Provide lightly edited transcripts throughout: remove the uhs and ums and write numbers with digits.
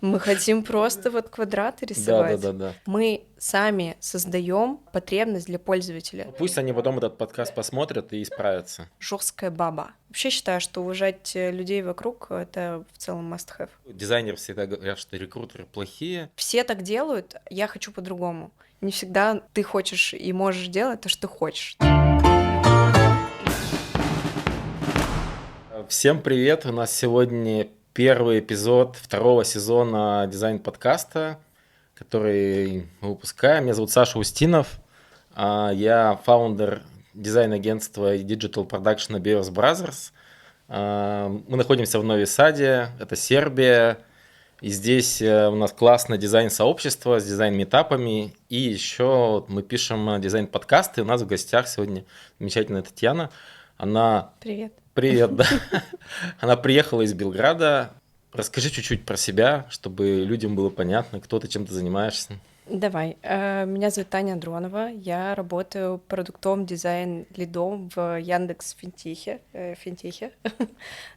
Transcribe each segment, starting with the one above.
Мы хотим просто вот квадраты рисовать. Да. Мы сами создаем потребность для пользователя. Пусть они потом этот подкаст посмотрят и исправятся. Жесткая баба. Вообще считаю, что уважать людей вокруг — это в целом must have. Дизайнеры всегда говорят, что рекрутеры плохие. Все так делают, я хочу по-другому. Не всегда ты хочешь и можешь делать то, что ты хочешь. Всем привет! У нас сегодня первый эпизод второго сезона дизайн-подкаста, который мы выпускаем. Меня зовут Саша Устинов. Я фаундер дизайн-агентства и Digital Production Beers Brothers. Мы находимся в Нови Саде, это Сербия. И здесь у нас классное дизайн-сообщество с дизайн-метапами. И еще мы пишем дизайн-подкасты. У нас в гостях сегодня замечательная Татьяна. Она... Привет. Привет, да. Она приехала из Белграда. Расскажи чуть-чуть про себя, чтобы людям было понятно, кто ты, чем ты занимаешься. Давай. Меня зовут Таня Дронова. Я работаю продуктовым дизайн-лидом в Яндекс Финтехе.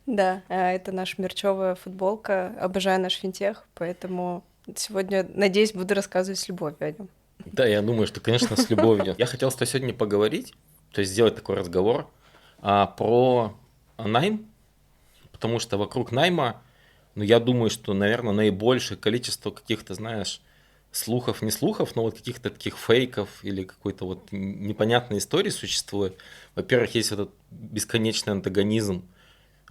Да, это наша мерчевая футболка. Обожаю наш финтех, поэтому сегодня, надеюсь, буду рассказывать с любовью о нем. Да, я думаю, что, конечно, с любовью. Я хотел с тобой сегодня поговорить, то есть сделать такой разговор про найм, потому что вокруг найма, я думаю, что, наверное, наибольшее количество каких-то, знаешь, слухов, не слухов, но вот каких-то таких фейков или какой-то вот непонятной истории существует. Во-первых, есть этот бесконечный антагонизм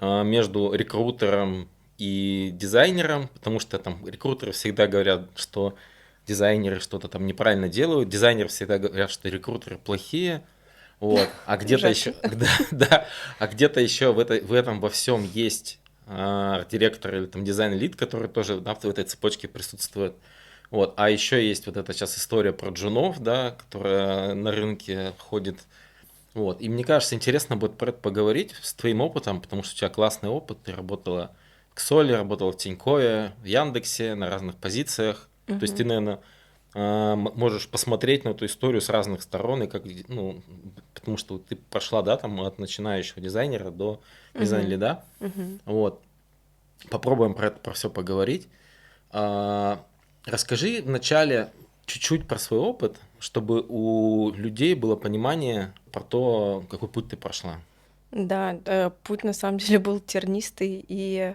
между рекрутером и дизайнером, потому что там рекрутеры всегда говорят, что дизайнеры что-то там неправильно делают, дизайнеры всегда говорят, что рекрутеры плохие. Вот. А где-то еще, да, а где-то еще в этом во всем есть арт-директор или там дизайн-лид, который тоже в этой цепочке присутствует. Вот. А еще есть вот эта сейчас история про джунов, да, которая на рынке ходит. Вот. И мне кажется, интересно будет про это поговорить с твоим опытом, потому что у тебя классный опыт. Ты работала в Ксоле, работала в Тинькове, в Яндексе, на разных позициях. То есть ты, наверное, можешь посмотреть на эту историю с разных сторон, и как, потому что ты прошла, да, там от начинающего дизайнера до дизайн-лида. Вот. Попробуем про это про все поговорить. Расскажи вначале чуть-чуть про свой опыт, чтобы у людей было понимание про то, какой путь ты прошла. Да, путь на самом деле был тернистый и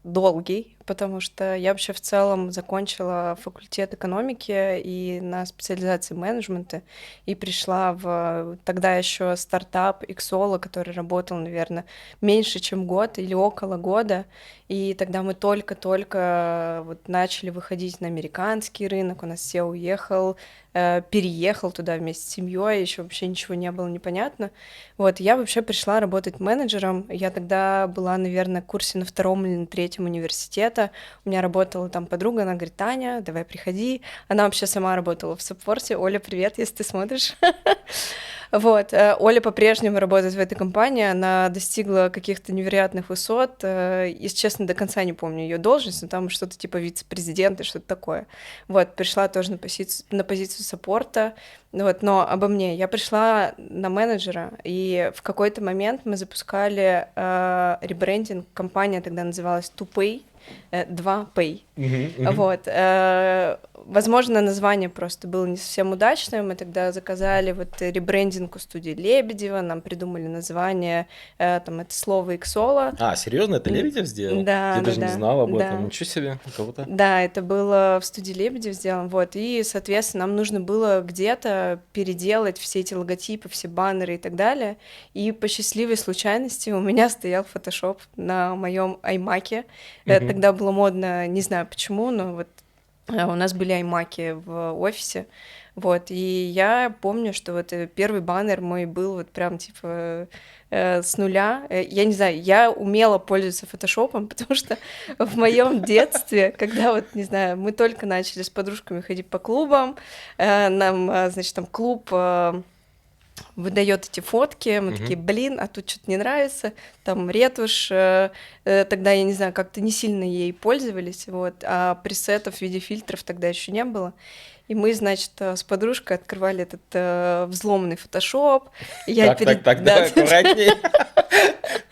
долгий, потому что я вообще в целом закончила факультет экономики и на специализации менеджмента и пришла в тогда еще стартап Иксола, который работал, наверное, меньше, чем год или около года. И тогда мы только-только вот начали выходить на американский рынок, у нас все уехал, переехал туда вместе с семьей, еще вообще ничего не было непонятно. Вот, я вообще пришла работать менеджером. Я тогда была, наверное, в курсе на втором или на третьем университета. У меня работала там подруга, она говорит: Таня, давай приходи. Она вообще сама работала в саппорте. Оля, привет, если ты смотришь. Вот, Оля по-прежнему работает в этой компании, она достигла каких-то невероятных высот, если честно, до конца не помню ее должность, но там что-то типа вице-президента, что-то такое. Вот, пришла тоже на позицию саппорта, вот, но обо мне. Я пришла на менеджера, и в какой-то момент мы запускали ребрендинг, компания тогда называлась 2Pay, 2Pay. Вот. Возможно, название просто было не совсем удачное. Мы тогда заказали вот ребрендинг у студии Лебедева, нам придумали название, там, это слово «Иксола». Серьезно, это Лебедев сделал? Да, Я да, даже не да, знал об этом. да. Ничего себе, у кого-то. Да, это было в студии Лебедев сделано, вот, и, соответственно, нам нужно было где-то переделать все эти логотипы, все баннеры и так далее, и по счастливой случайности у меня стоял Photoshop на моем iMac'е. Тогда было модно, не знаю почему, но вот у нас были iMac'и в офисе, вот, и я помню, что вот первый баннер мой был вот прям типа с нуля. Я не знаю, я умела пользоваться фотошопом, потому что в моем детстве, когда вот, не знаю, мы только начали с подружками ходить по клубам, нам, значит, там клуб выдает эти фотки, мы такие, блин, а тут что-то не нравится, там ретушь, тогда, я не знаю, как-то не сильно ей пользовались, вот, а пресетов в виде фильтров тогда еще не было. И мы, значит, с подружкой открывали этот взломанный фотошоп. Так, давай аккуратней.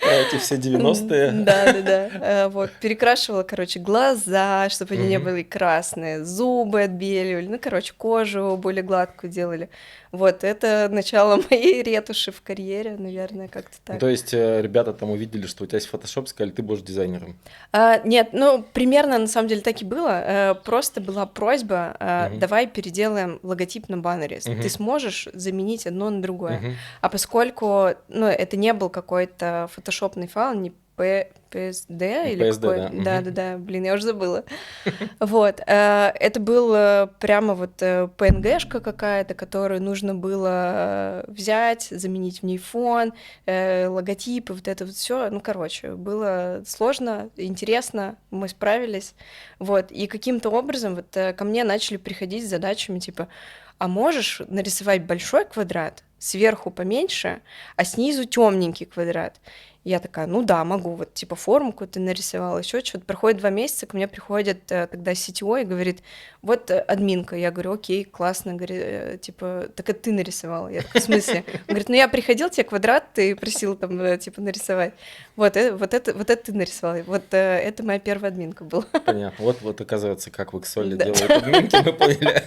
Про эти все 90-е. Да-да-да. Вот, перекрашивала, короче, глаза, чтобы они не Мгм. были красные, зубы отбеливали, ну, короче, кожу более гладкую делали. Вот, это начало моей ретуши в карьере, наверное, как-то Ну, так. то есть ребята там увидели, что у тебя есть фотошоп, сказали, ты будешь дизайнером. Нет, ну, примерно на самом деле так и было. Просто была просьба, Мгм. давай переделаем логотип на баннере. Ты Мгм. сможешь заменить одно на другое. Мгм. А поскольку, ну, это не был какой-то фотошопный файл, не PSD или PSD, какой... да. Мгм. Да-да-да, блин, я уже забыла. Вот, это был прямо вот PNG-шка какая-то, которую нужно было взять, заменить в ней фон, логотипы, вот это вот все. Ну, короче, было сложно, интересно, мы справились. Вот, и каким-то образом вот ко мне начали приходить с задачами типа, а можешь нарисовать большой квадрат, сверху поменьше, а снизу темненький квадрат? Я такая, ну да, могу, вот типа форму какую-то нарисовала, еще что-то. Проходит 2 месяца, ко мне приходит тогда CTO и говорит, вот админка. Я говорю, окей, классно, говорит, типа, так это ты нарисовала. Я такая, в смысле? Он говорит, ну я приходил, тебе квадрат, ты просил там, типа, нарисовать. Вот это ты нарисовала. Вот это моя первая админка была. Понятно. Вот оказывается, как в Excel Да. делают админки, мы поняли.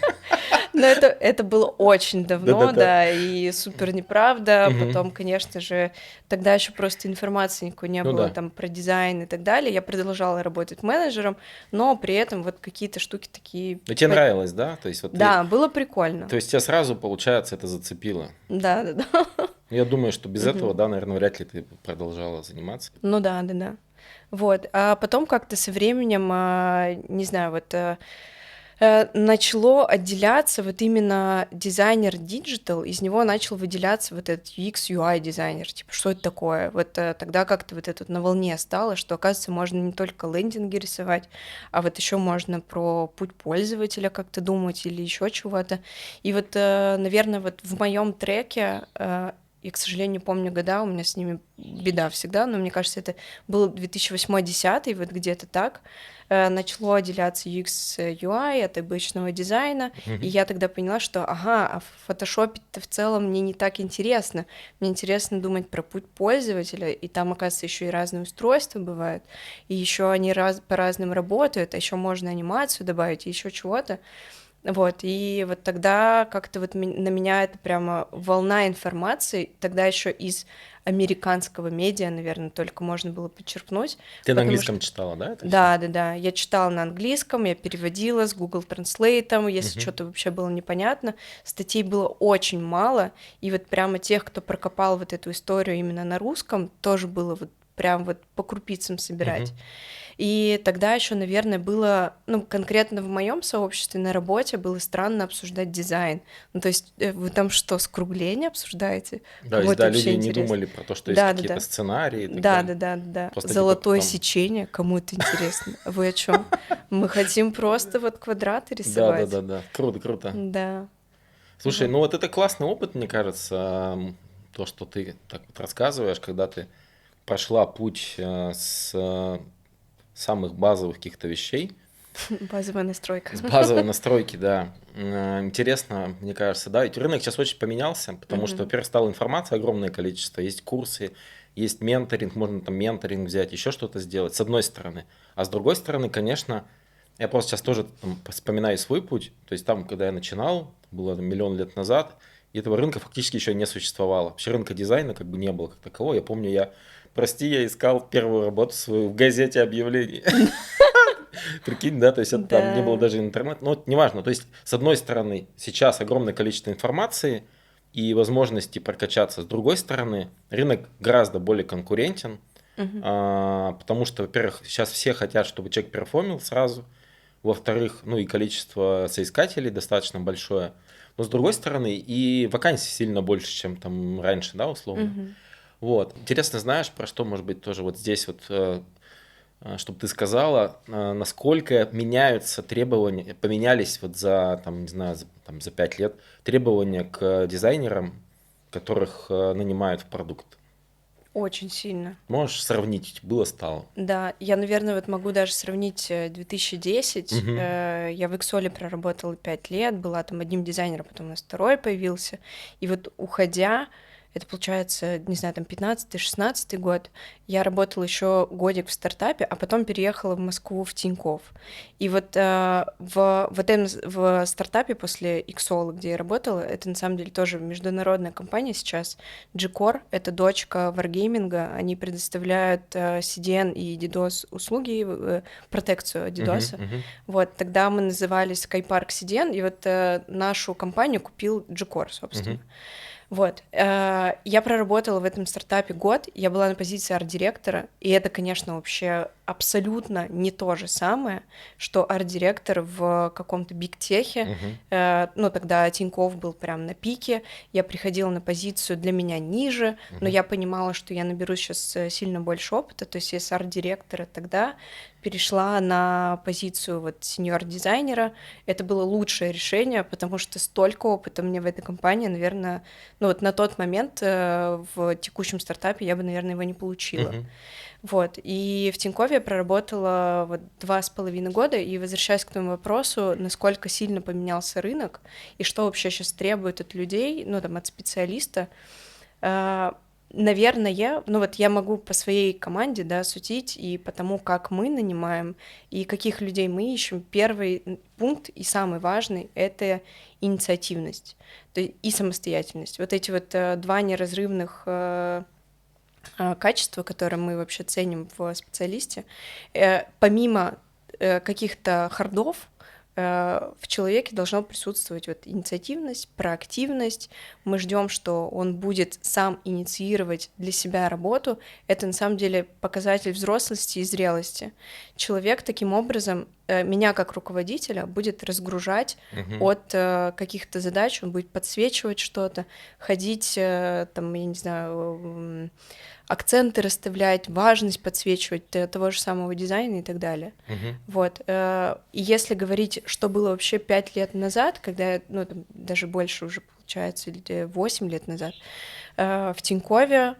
Но это было очень давно, Да-да-да. да, и супер неправда. Мгм. Потом, конечно же, тогда еще просто информации никакой не Ну было да. там про дизайн и так далее. Я продолжала работать менеджером, но при этом вот какие-то штуки такие... Но тебе нравилось, да? То есть вот ты, Да, было прикольно. то есть тебя сразу, получается, это зацепило. Да-да-да. Ну, я думаю, что без этого, Мгм. да, наверное, вряд ли ты продолжала заниматься. Ну да-да-да. Вот. А потом как-то со временем, не знаю, вот начало отделяться вот именно дизайнер диджитал, из него начал выделяться вот этот UX, UI дизайнер, типа, что это такое? Вот тогда как-то вот это вот на волне стало, что, оказывается, можно не только лендинги рисовать, а вот еще можно про путь пользователя как-то думать или еще чего-то. И вот, наверное, вот в моем треке я, к сожалению, не помню года, у меня с ними беда всегда, но мне кажется, это был 2008-2010, вот где-то так, начало отделяться UX, UI от обычного дизайна, и Мгм. я тогда поняла, что, ага, а в фотошопе-то в целом мне не так интересно, мне интересно думать про путь пользователя, и там, оказывается, еще и разные устройства бывают, и еще они по-разному работают, а еще можно анимацию добавить, и еще чего-то. Вот, и вот тогда как-то вот на меня это прямо волна информации, тогда еще из американского медиа, наверное, только можно было подчеркнуть, Ты на потому английском что читала, да, это все? да, я читала на английском, я переводила с Google Translate, если Мгм. что-то вообще было непонятно, статей было очень мало, и вот прямо тех, кто прокопал вот эту историю именно на русском, тоже было вот прям вот по крупицам собирать. Мгм. И тогда еще, наверное, было, ну, конкретно в моем сообществе на работе было странно обсуждать дизайн. Ну, то есть вы там что, скругление обсуждаете? То Кому есть, это да, вообще люди не интересно? думали про то, что есть какие-то Да-да-да. сценарии и так далее. Да-да-да-да. Просто типа Золотое потом... сечение, кому это интересно? Вы о чем? Мы хотим просто вот квадраты рисовать. Да. Круто, круто. Да. Слушай, Вот. ну вот это классный опыт, мне кажется, то, что ты так вот рассказываешь, когда ты прошла путь с самых базовых каких-то вещей, Базовая настройка. с базовой настройки, да. Интересно, мне кажется, да, ведь рынок сейчас очень поменялся, потому что, Мгм. во-первых, стало информации огромное количество, есть курсы, есть менторинг, можно там менторинг взять, еще что-то сделать, с одной стороны. А с другой стороны, конечно, я просто сейчас тоже там вспоминаю свой путь, то есть там, когда я начинал, было там, миллион лет назад, и этого рынка фактически еще не существовало. Вообще рынка дизайна как бы не было как такового. Я помню, я искал первую работу свою в газете объявлений. Прикинь, да, то есть это там не было Да. даже интернета, но это неважно. То есть, с одной стороны, сейчас огромное количество информации и возможности прокачаться. С другой стороны, рынок гораздо более конкурентен, Мгм. потому что, во-первых, сейчас все хотят, чтобы человек перформил сразу. Во-вторых, ну и количество соискателей достаточно большое. Но с другой стороны, и вакансий сильно больше, чем там раньше, да, условно. Мгм. Вот. Интересно, знаешь, про что, может быть, тоже вот здесь вот чтобы ты сказала, насколько меняются требования, поменялись вот за, там, не знаю, за 5 лет требования к дизайнерам, которых нанимают в продукт. Очень сильно. Можешь сравнить, было стало. Да, я, наверное, вот могу даже сравнить 2010. Мгм. Я в Иксоле проработала 5 лет, была там одним дизайнером, потом у нас второй появился. И вот уходя, это получается, не знаю, там 15-16 год, я работала еще годик в стартапе, а потом переехала в Москву в Тинькофф. И вот в стартапе после Иксола, где я работала, это на самом деле тоже международная компания сейчас, G-Core, это дочка Wargaming, они предоставляют CDN и DDoS услуги, протекцию от DDoS. Вот, тогда мы назывались SkyPark CDN, и вот нашу компанию купил G-Core, собственно. Вот. Я проработала в этом стартапе год, я была на позиции арт-директора, и это, конечно, вообще абсолютно не то же самое, что арт-директор в каком-то биг-техе. Ну, тогда Тинькофф был прям на пике, я приходила на позицию для меня ниже, но я понимала, что я наберу сейчас сильно больше опыта, то есть я с арт-директора тогда перешла на позицию вот сеньор-дизайнера. Это было лучшее решение, потому что столько опыта мне в этой компании, наверное, ну вот на тот момент в текущем стартапе я бы, наверное, его не получила. Вот, и в Тинькове я проработала вот 2,5 года, и возвращаясь к твоему вопросу, насколько сильно поменялся рынок, и что вообще сейчас требует от людей, ну, там, от специалиста, наверное, ну вот я могу по своей команде, да, судить, и по тому, как мы нанимаем, и каких людей мы ищем. Первый пункт и самый важный — это инициативность и самостоятельность. Вот эти вот два неразрывных качества, которые мы вообще ценим в специалисте, помимо каких-то хардов, в человеке должна присутствовать вот инициативность, проактивность. Мы ждем, что он будет сам инициировать для себя работу. Это на самом деле показатель взрослости и зрелости. Человек таким образом меня как руководителя будет разгружать от каких-то задач, он будет подсвечивать что-то, ходить, там, я не знаю, акценты расставлять, важность подсвечивать того же самого дизайна и так далее. Вот. И если говорить, что было вообще 5 лет назад, когда, ну, там, даже больше уже получается, или 8 лет назад, в Тинькове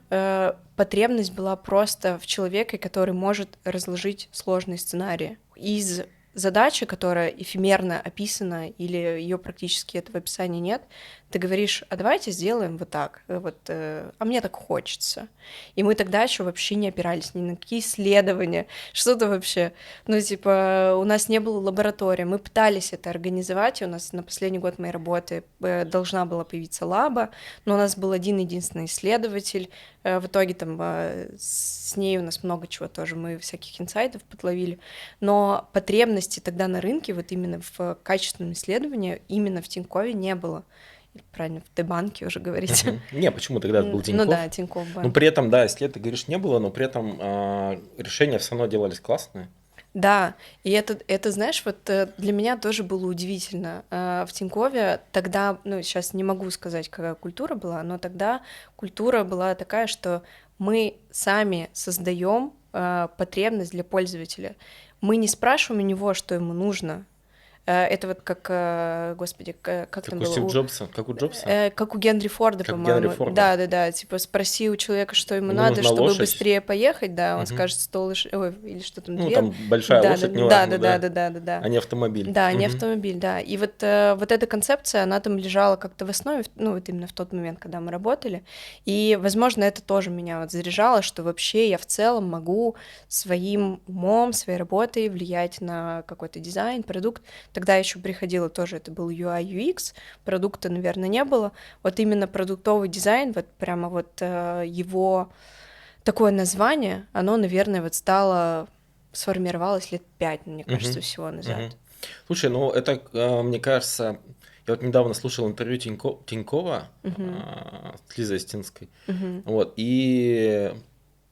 потребность была просто в человеке, который может разложить сложные сценарии. Из задачи, которая эфемерно описана, или ее практически этого описания нет, ты говоришь, а давайте сделаем вот так, вот, а мне так хочется. И мы тогда еще вообще не опирались ни на какие исследования, что-то вообще. Ну, типа, у нас не было лаборатории, мы пытались это организовать, и у нас на последний год моей работы должна была появиться лаба, но у нас был один-единственный исследователь, в итоге там с ней у нас много чего тоже, мы всяких инсайтов подловили, но потребности тогда на рынке, вот именно в качественном исследовании, именно в Тинькове не было. Или правильно, в Т-банке уже говорите. Не, почему тогда это был Тинькофф? Ну да, Тинькофф банк. Но при этом, да, если ты говоришь, не было, но при этом решения все равно делались классные. Да, и это, знаешь, вот для меня тоже было удивительно. В Тинькове тогда, ну, сейчас не могу сказать, какая культура была, но тогда культура была такая, что мы сами создаем потребность для пользователя. Мы не спрашиваем у него, что ему нужно. Это вот как, господи, как там у было? Стив Джобса, как у Джобса? Как у Генри Форда, Как у по-моему. Генри Форда. Да, типа спроси у человека, что ему Ему надо, нужна чтобы лошадь. быстрее поехать, да, он скажет 100 лошадей, ой, или что там, Ну, 2. там большая лошадь, неважно, да. Да. А не автомобиль. Да, не автомобиль, да. И вот эта концепция, она там лежала как-то в основе, ну, вот именно в тот момент, когда мы работали. И, возможно, это тоже меня вот заряжало, что вообще я в целом могу своим умом, своей работой влиять на какой-то дизайн, продукт. Тогда еще приходило тоже, это был UI, UX, продукта, наверное, не было. Вот именно продуктовый дизайн, вот прямо вот его такое название, оно, наверное, вот сформировалось лет 5, мне кажется, всего назад. Слушай, ну это, мне кажется, я вот недавно слушал интервью Тинькова с Лизой Остинской, вот, и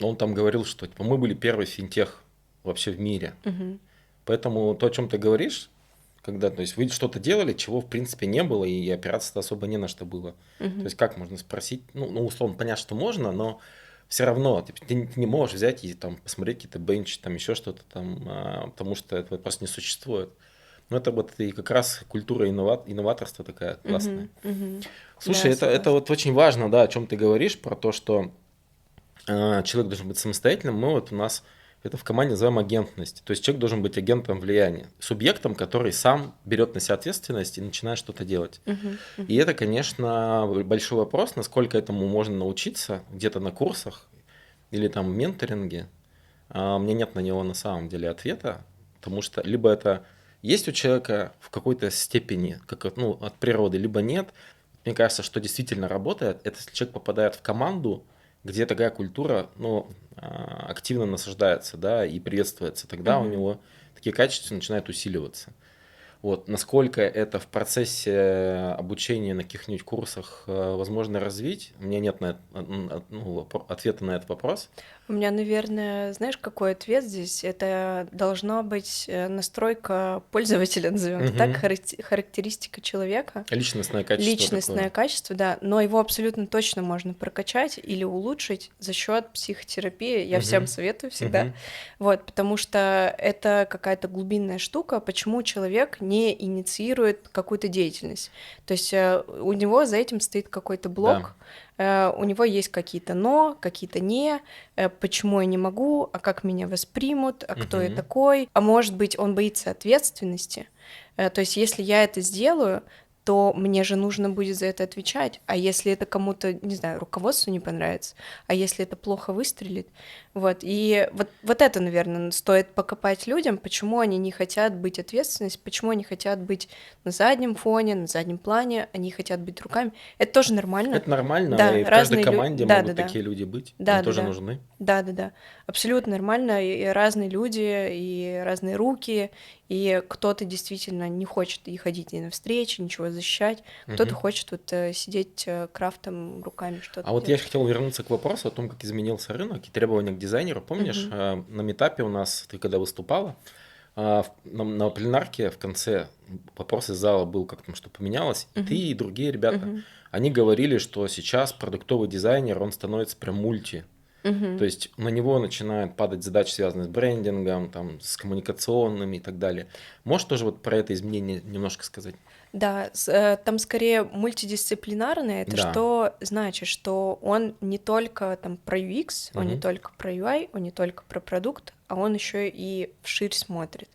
он там говорил, что типа, мы были первый финтех вообще в мире. Поэтому то, о чем ты говоришь, когда, то есть вы что-то делали, чего в принципе не было, и опираться-то особо не на что было. То есть как можно спросить, ну условно понятно, что можно, но все равно ты не можешь взять и там посмотреть какие-то бенчи, там еще что-то там, потому что это просто не существует. Но это вот и как раз культура инноваторства такая классная. Слушай, Да, это вот очень важно, да, о чем ты говоришь, про то, что человек должен быть самостоятельным. Мы вот у нас это в команде называем агентность. То есть человек должен быть агентом влияния, субъектом, который сам берет на себя ответственность и начинает что-то делать. И это, конечно, большой вопрос, насколько этому можно научиться где-то на курсах или там в менторинге. У меня нет на него на самом деле ответа, потому что либо это есть у человека в какой-то степени, от природы, либо нет. Мне кажется, что действительно работает, это если человек попадает в команду, где такая культура, активно насаждается, да, и приветствуется, тогда у него такие качества начинают усиливаться. Вот, насколько это в процессе обучения на каких-нибудь курсах возможно развить, у меня нет ответа на этот вопрос. У меня, наверное, знаешь, какой ответ здесь? Это должна быть настройка пользователя, назовем это так, характеристика человека. Личностное качество. Личностное такое. качество, да, но его абсолютно точно можно прокачать или улучшить за счет психотерапии. Я всем советую всегда. Вот, потому что это какая-то глубинная штука, почему человек не инициирует какую-то деятельность. То есть у него за этим стоит какой-то блок, у него есть какие-то но, какие-то не, почему я не могу, а как меня воспримут, а кто я такой. А может быть, он боится ответственности. То есть если я это сделаю, то мне же нужно будет за это отвечать. А если это кому-то, не знаю, руководству не понравится, а если это плохо выстрелит, вот. И вот это, наверное, стоит покопать людям, почему они не хотят быть ответственностью, почему они хотят быть на заднем фоне, на заднем плане, они хотят быть руками. Это тоже нормально. Это нормально, Да, и в каждой разные команде да, могут да, да. такие люди быть, Да, они да, тоже да. нужны. Да. Абсолютно нормально. И разные люди, и разные руки, и кто-то действительно не хочет и ходить ни на встречи, ничего защищать, кто-то хочет вот сидеть крафтом руками что-то А вот я делать. же хотел вернуться к вопросу о том, как изменился рынок и требования к дизайнеру. Помнишь, на метапе у нас, ты когда выступала, на пленарке в конце вопрос из зала был, как там что поменялось, и ты, и другие ребята, они говорили, что сейчас продуктовый дизайнер, он становится прям мульти. То есть на него начинают падать задачи, связанные с брендингом, там, с коммуникационными и так далее. Можешь тоже вот про это изменение немножко сказать? Да, там скорее мультидисциплинарное. Это Да. что значит? Что он не только там про UX, он не только про UI, он не только про продукт, а он еще и вширь смотрит.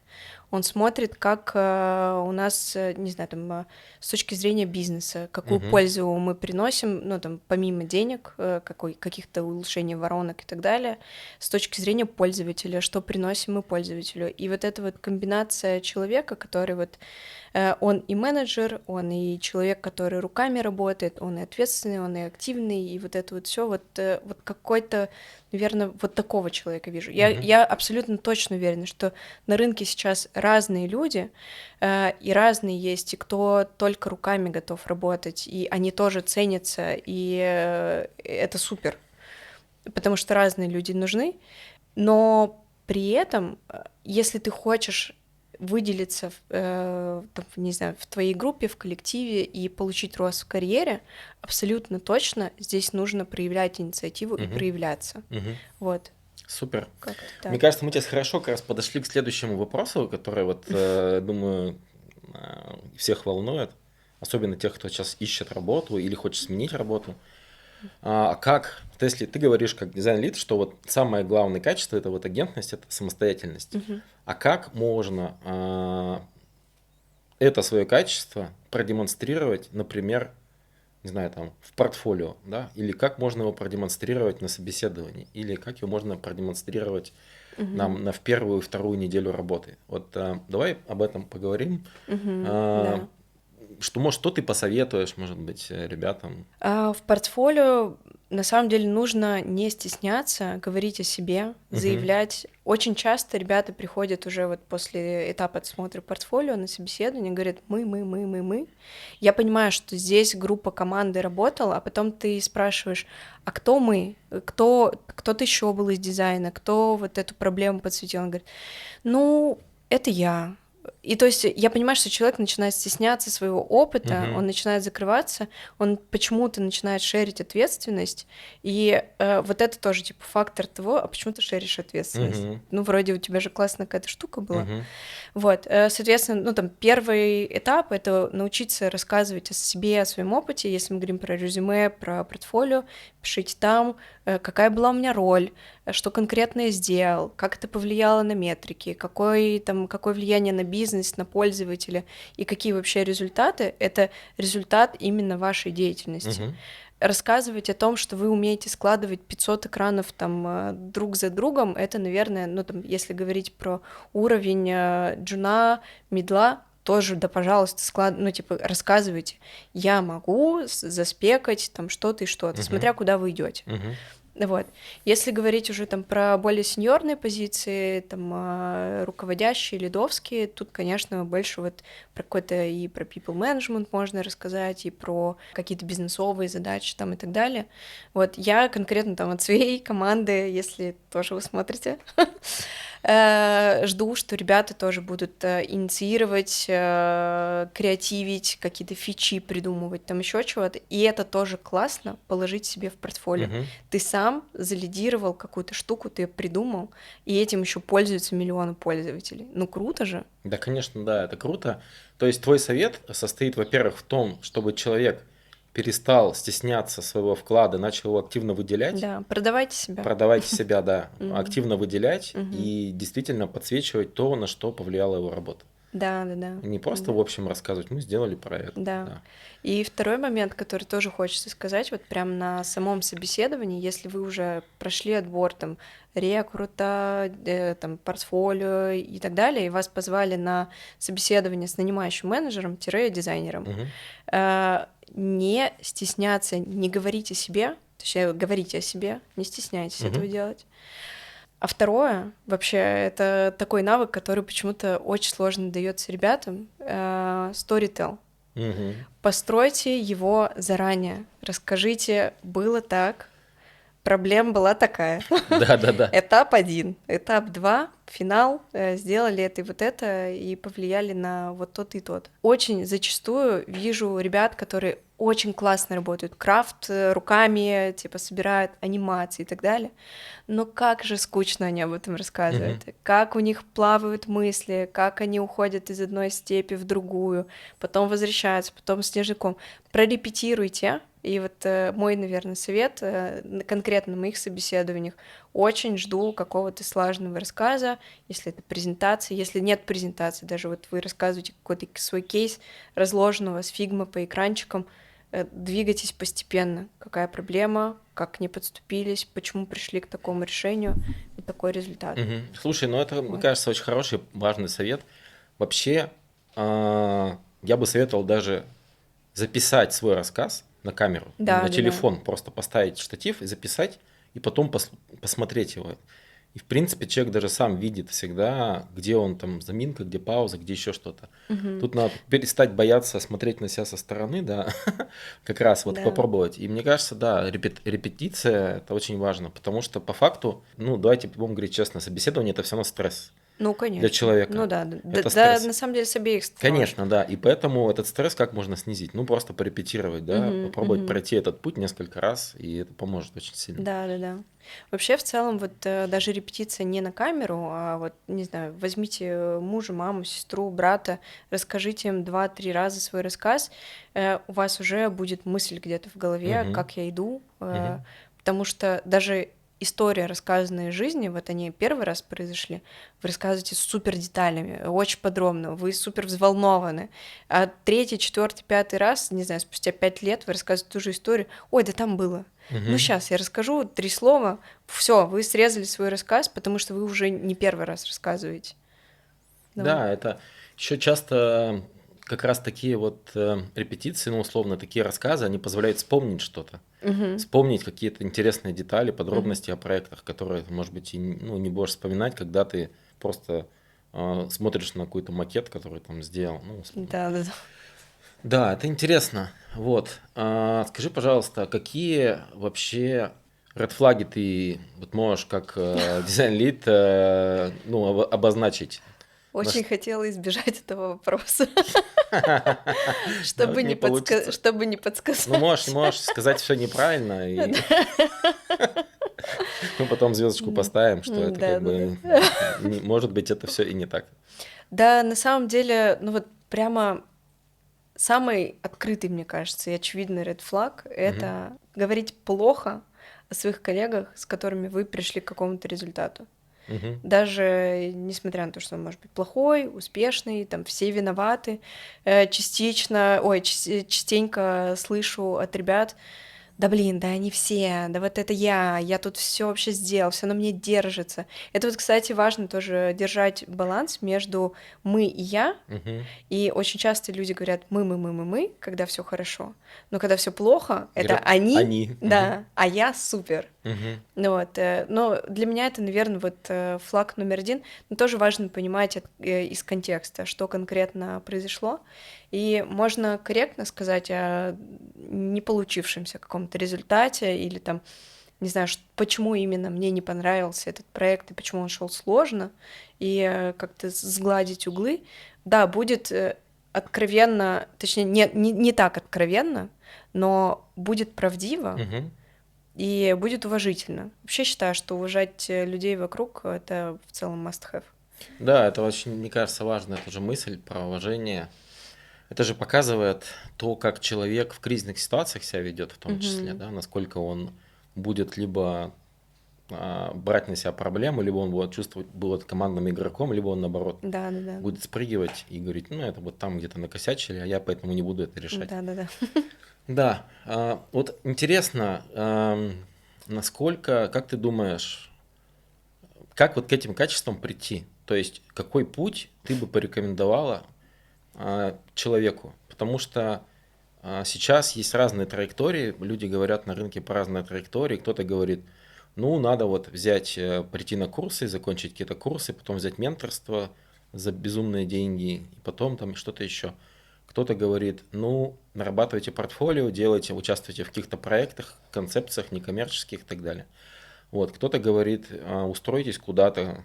Он смотрит, как у нас, не знаю, там, с точки зрения бизнеса, какую пользу мы приносим, ну, там, помимо денег, каких-то улучшений воронок и так далее, с точки зрения пользователя, что приносим мы пользователю. И вот эта вот комбинация человека, который вот, он и менеджер, он и человек, который руками работает, он и ответственный, он и активный, и вот это вот все вот какой-то, наверное, вот такого человека вижу. Я абсолютно точно уверена, что на рынке сейчас разные люди, и разные есть, и кто только руками готов работать, и они тоже ценятся, и это супер, потому что разные люди нужны, но при этом, если ты хочешь выделиться, не знаю, в твоей группе, в коллективе и получить рост в карьере, абсолютно точно здесь нужно проявлять инициативу и проявляться. Вот. Супер. Как-то так. Мне кажется, мы сейчас хорошо как раз подошли к следующему вопросу, который, вот, думаю, всех волнует, особенно тех, кто сейчас ищет работу или хочет сменить работу. Как, если ты говоришь как дизайн-лид, что вот самое главное качество – это вот агентность, это самостоятельность. А как можно это свое качество продемонстрировать, например, не знаю, там, в портфолио, да, или как можно его продемонстрировать на собеседовании, или как его можно продемонстрировать нам в первую и вторую неделю работы. Вот давай об этом поговорим. Да. Что ты посоветуешь, может быть, ребятам? В портфолио на самом деле нужно не стесняться, говорить о себе, заявлять. Очень часто ребята приходят уже вот после этапа отсмотра портфолио на собеседование, говорят мы. Я понимаю, что здесь группа команды работала, а потом ты спрашиваешь, а кто мы? Кто-то еще был из дизайна, кто вот эту проблему подсветил? Он говорит, ну, это я. И то есть я понимаю, что человек начинает стесняться своего опыта, Мгм. он начинает закрываться, он почему-то начинает шерить ответственность, и вот это тоже типа фактор того, а почему ты шеришь ответственность? Мгм. Ну, вроде у тебя же классная какая-то штука была. Мгм. Вот, соответственно, ну, там, первый этап — это научиться рассказывать о себе, о своем опыте. Если мы говорим про резюме, про портфолио, пишите там, какая была у меня роль, что конкретно я сделал, как это повлияло на метрики, какое влияние на бизнес, на пользователя и какие вообще результаты. Это результат именно вашей деятельности. Мгм. Рассказывать о том, что вы умеете складывать 500 экранов там друг за другом, это, наверное, ну там, если говорить про уровень джуна, мидла, тоже, да, пожалуйста, ну, типа, рассказывайте. Я могу заспекать там что-то и что-то, Мгм. смотря куда вы идете. Мгм. Вот. Если говорить уже там про более сеньорные позиции, там руководящие, лидовские, тут, конечно, больше вот про какой-то и про people management можно рассказать, и про какие-то бизнесовые задачи там и так далее. Вот я конкретно там от своей команды, если тоже вы смотрите, жду, что ребята тоже будут инициировать, креативить, какие-то фичи придумывать, там еще чего-то. И это тоже классно положить себе в портфолио. Мгм. Ты сам залидировал какую-то штуку, ты её придумал, и этим еще пользуются миллионы пользователей. Ну круто же. Да, конечно, да, это круто. То есть твой совет состоит, во-первых, в том, чтобы человек перестал стесняться своего вклада, начал его активно выделять, Да, продавайте себя. продавайте себя, да, Мгм. активно выделять Мгм. и действительно подсвечивать то, на что повлияла его работа. Да, да, да. Не просто Да. в общем рассказывать, мы сделали проект, Да. да. И второй момент, который тоже хочется сказать, вот прям на самом собеседовании, если вы уже прошли отбор там рекрута, там портфолио и так далее, и вас позвали на собеседование с нанимающим менеджером-дизайнером, Мгм. не стесняться, не говорить о себе, то есть говорите о себе, не стесняйтесь этого Мгм. делать. А второе, вообще, это такой навык, который почему-то очень сложно дается ребятам, storytell. Мгм. Постройте его заранее. Расскажите, было так, проблема была такая. Да-да-да. Этап 1, этап 2, финал, сделали это и вот это, и повлияли на вот тот и тот. Очень зачастую вижу ребят, которые очень классно работают, крафт руками, типа собирают анимации и так далее, но как же скучно они об этом рассказывают, Мгм. как у них плавают мысли, как они уходят из одной степи в другую, потом возвращаются, потом снежком. Прорепетируйте. И вот мой, наверное, совет конкретно на моих собеседованиях: очень жду какого-то слаженного рассказа, если это презентация, если нет презентации, даже вот вы рассказываете какой-то свой кейс разложенного с фигма по экранчикам, двигайтесь постепенно. Какая проблема, как к ней подступились, почему пришли к такому решению и такой результат. Мгм. Слушай, ну это, мне Вот. кажется, очень хороший, важный совет. Вообще, я бы советовал даже записать свой рассказ на камеру, Да, на да, да. телефон, просто поставить штатив и записать, и потом посмотреть его. И, в принципе, человек даже сам видит всегда, где он там заминка, где пауза, где еще что-то. Мгм. Тут надо перестать бояться смотреть на себя со стороны, да, как раз вот Да. попробовать. И мне кажется, да, репетиция это очень важно, потому что по факту, ну, давайте будем говорить честно, собеседование это все равно стресс Ну, для конечно. Ну человека. да, да, Это да, стресс. на самом деле с обеих сторон. Конечно, да. И поэтому этот стресс как можно снизить? Ну, просто порепетировать, да, Мгм, попробовать мгм. пройти этот путь несколько раз, и это поможет очень сильно. Да, да, да. Вообще, в целом, вот даже репетиция не на камеру, а вот, не знаю, возьмите мужа, маму, сестру, брата, расскажите им 2-3 раза свой рассказ, у вас уже будет мысль где-то в голове, Мгм. как я иду, Мгм. потому что даже история, рассказанная из жизни, вот они первый раз произошли, вы рассказываете с супер деталями, очень подробно, вы супер взволнованы, а третий, четвертый, пятый раз, не знаю, спустя 5 лет вы рассказываете ту же историю, ой, да там было. Ну, Мгм. сейчас я расскажу 3 слова. Все, вы срезали свой рассказ, потому что вы уже не первый раз рассказываете. Ну вот. Да, это еще часто как раз такие вот репетиции, ну, условно, такие рассказы, они позволяют вспомнить что-то. Мгм. Вспомнить какие-то интересные детали, Мгм. подробности о проектах, которые ты, может быть, и ну, не будешь вспоминать, когда ты просто смотришь на какой-то макет, который там сделал, ну, условно. Да-да-да. Да, это интересно. Вот. Скажи, пожалуйста, какие вообще редфлаги ты вот можешь как дизайн-лид ну, обозначить? Очень хотела избежать этого вопроса, Да, вот не получится. чтобы не Ну, можешь, подсказать. можешь сказать все неправильно, и мы потом звездочку поставим, что это как бы, Да-да-да. может быть, это все и не так. Да, на самом деле, ну вот прямо самый открытый, мне кажется, и очевидный red flag — Мгм. это говорить плохо о своих коллегах, с которыми вы пришли к какому-то результату. Мгм. Даже несмотря на то, что он может быть плохой, успешный, там все виноваты. Частенько слышу от ребят: да блин, да они все, да вот это я тут все вообще сделал, все на мне держится. Это вот, кстати, важно тоже держать баланс между мы и я. Мгм. И очень часто люди говорят мы, когда все хорошо. Но когда все плохо, это Говорят, они, они. Мгм. да, а я супер. Мгм. Ну вот, но для меня это, наверное, вот флаг номер один. Но тоже важно понимать из контекста, что конкретно произошло. И можно корректно сказать о не получившемся каком-то результате или там, не знаю, почему именно мне не понравился этот проект и почему он шел сложно, и как-то сгладить углы. Да, будет откровенно, точнее, не так откровенно, но будет правдиво, Мгм. и будет уважительно. Вообще считаю, что уважать людей вокруг — это в целом must have. Да, это очень, мне кажется, важная тоже мысль про уважение. Это же показывает то, как человек в кризисных ситуациях себя ведет, в том числе, Мгм. да, насколько он будет либо брать на себя проблему, либо он будет чувствовать, будет командным игроком, либо он, наоборот, Да, да, да. будет спрыгивать и говорить, ну, это вот там где-то накосячили, а я поэтому не буду это решать. Да, да, да. Да, вот интересно, насколько, как ты думаешь, как вот к этим качествам прийти? То есть, какой путь ты бы порекомендовала человеку? Потому что сейчас есть разные траектории, люди говорят на рынке по разной траектории, кто-то говорит, ну, надо вот взять, прийти на курсы, закончить какие-то курсы, потом взять менторство за безумные деньги, и потом там что-то еще. Кто-то говорит, ну, нарабатывайте портфолио, делайте, участвуйте в каких-то проектах, концепциях некоммерческих и так далее. Вот, кто-то говорит, устройтесь куда-то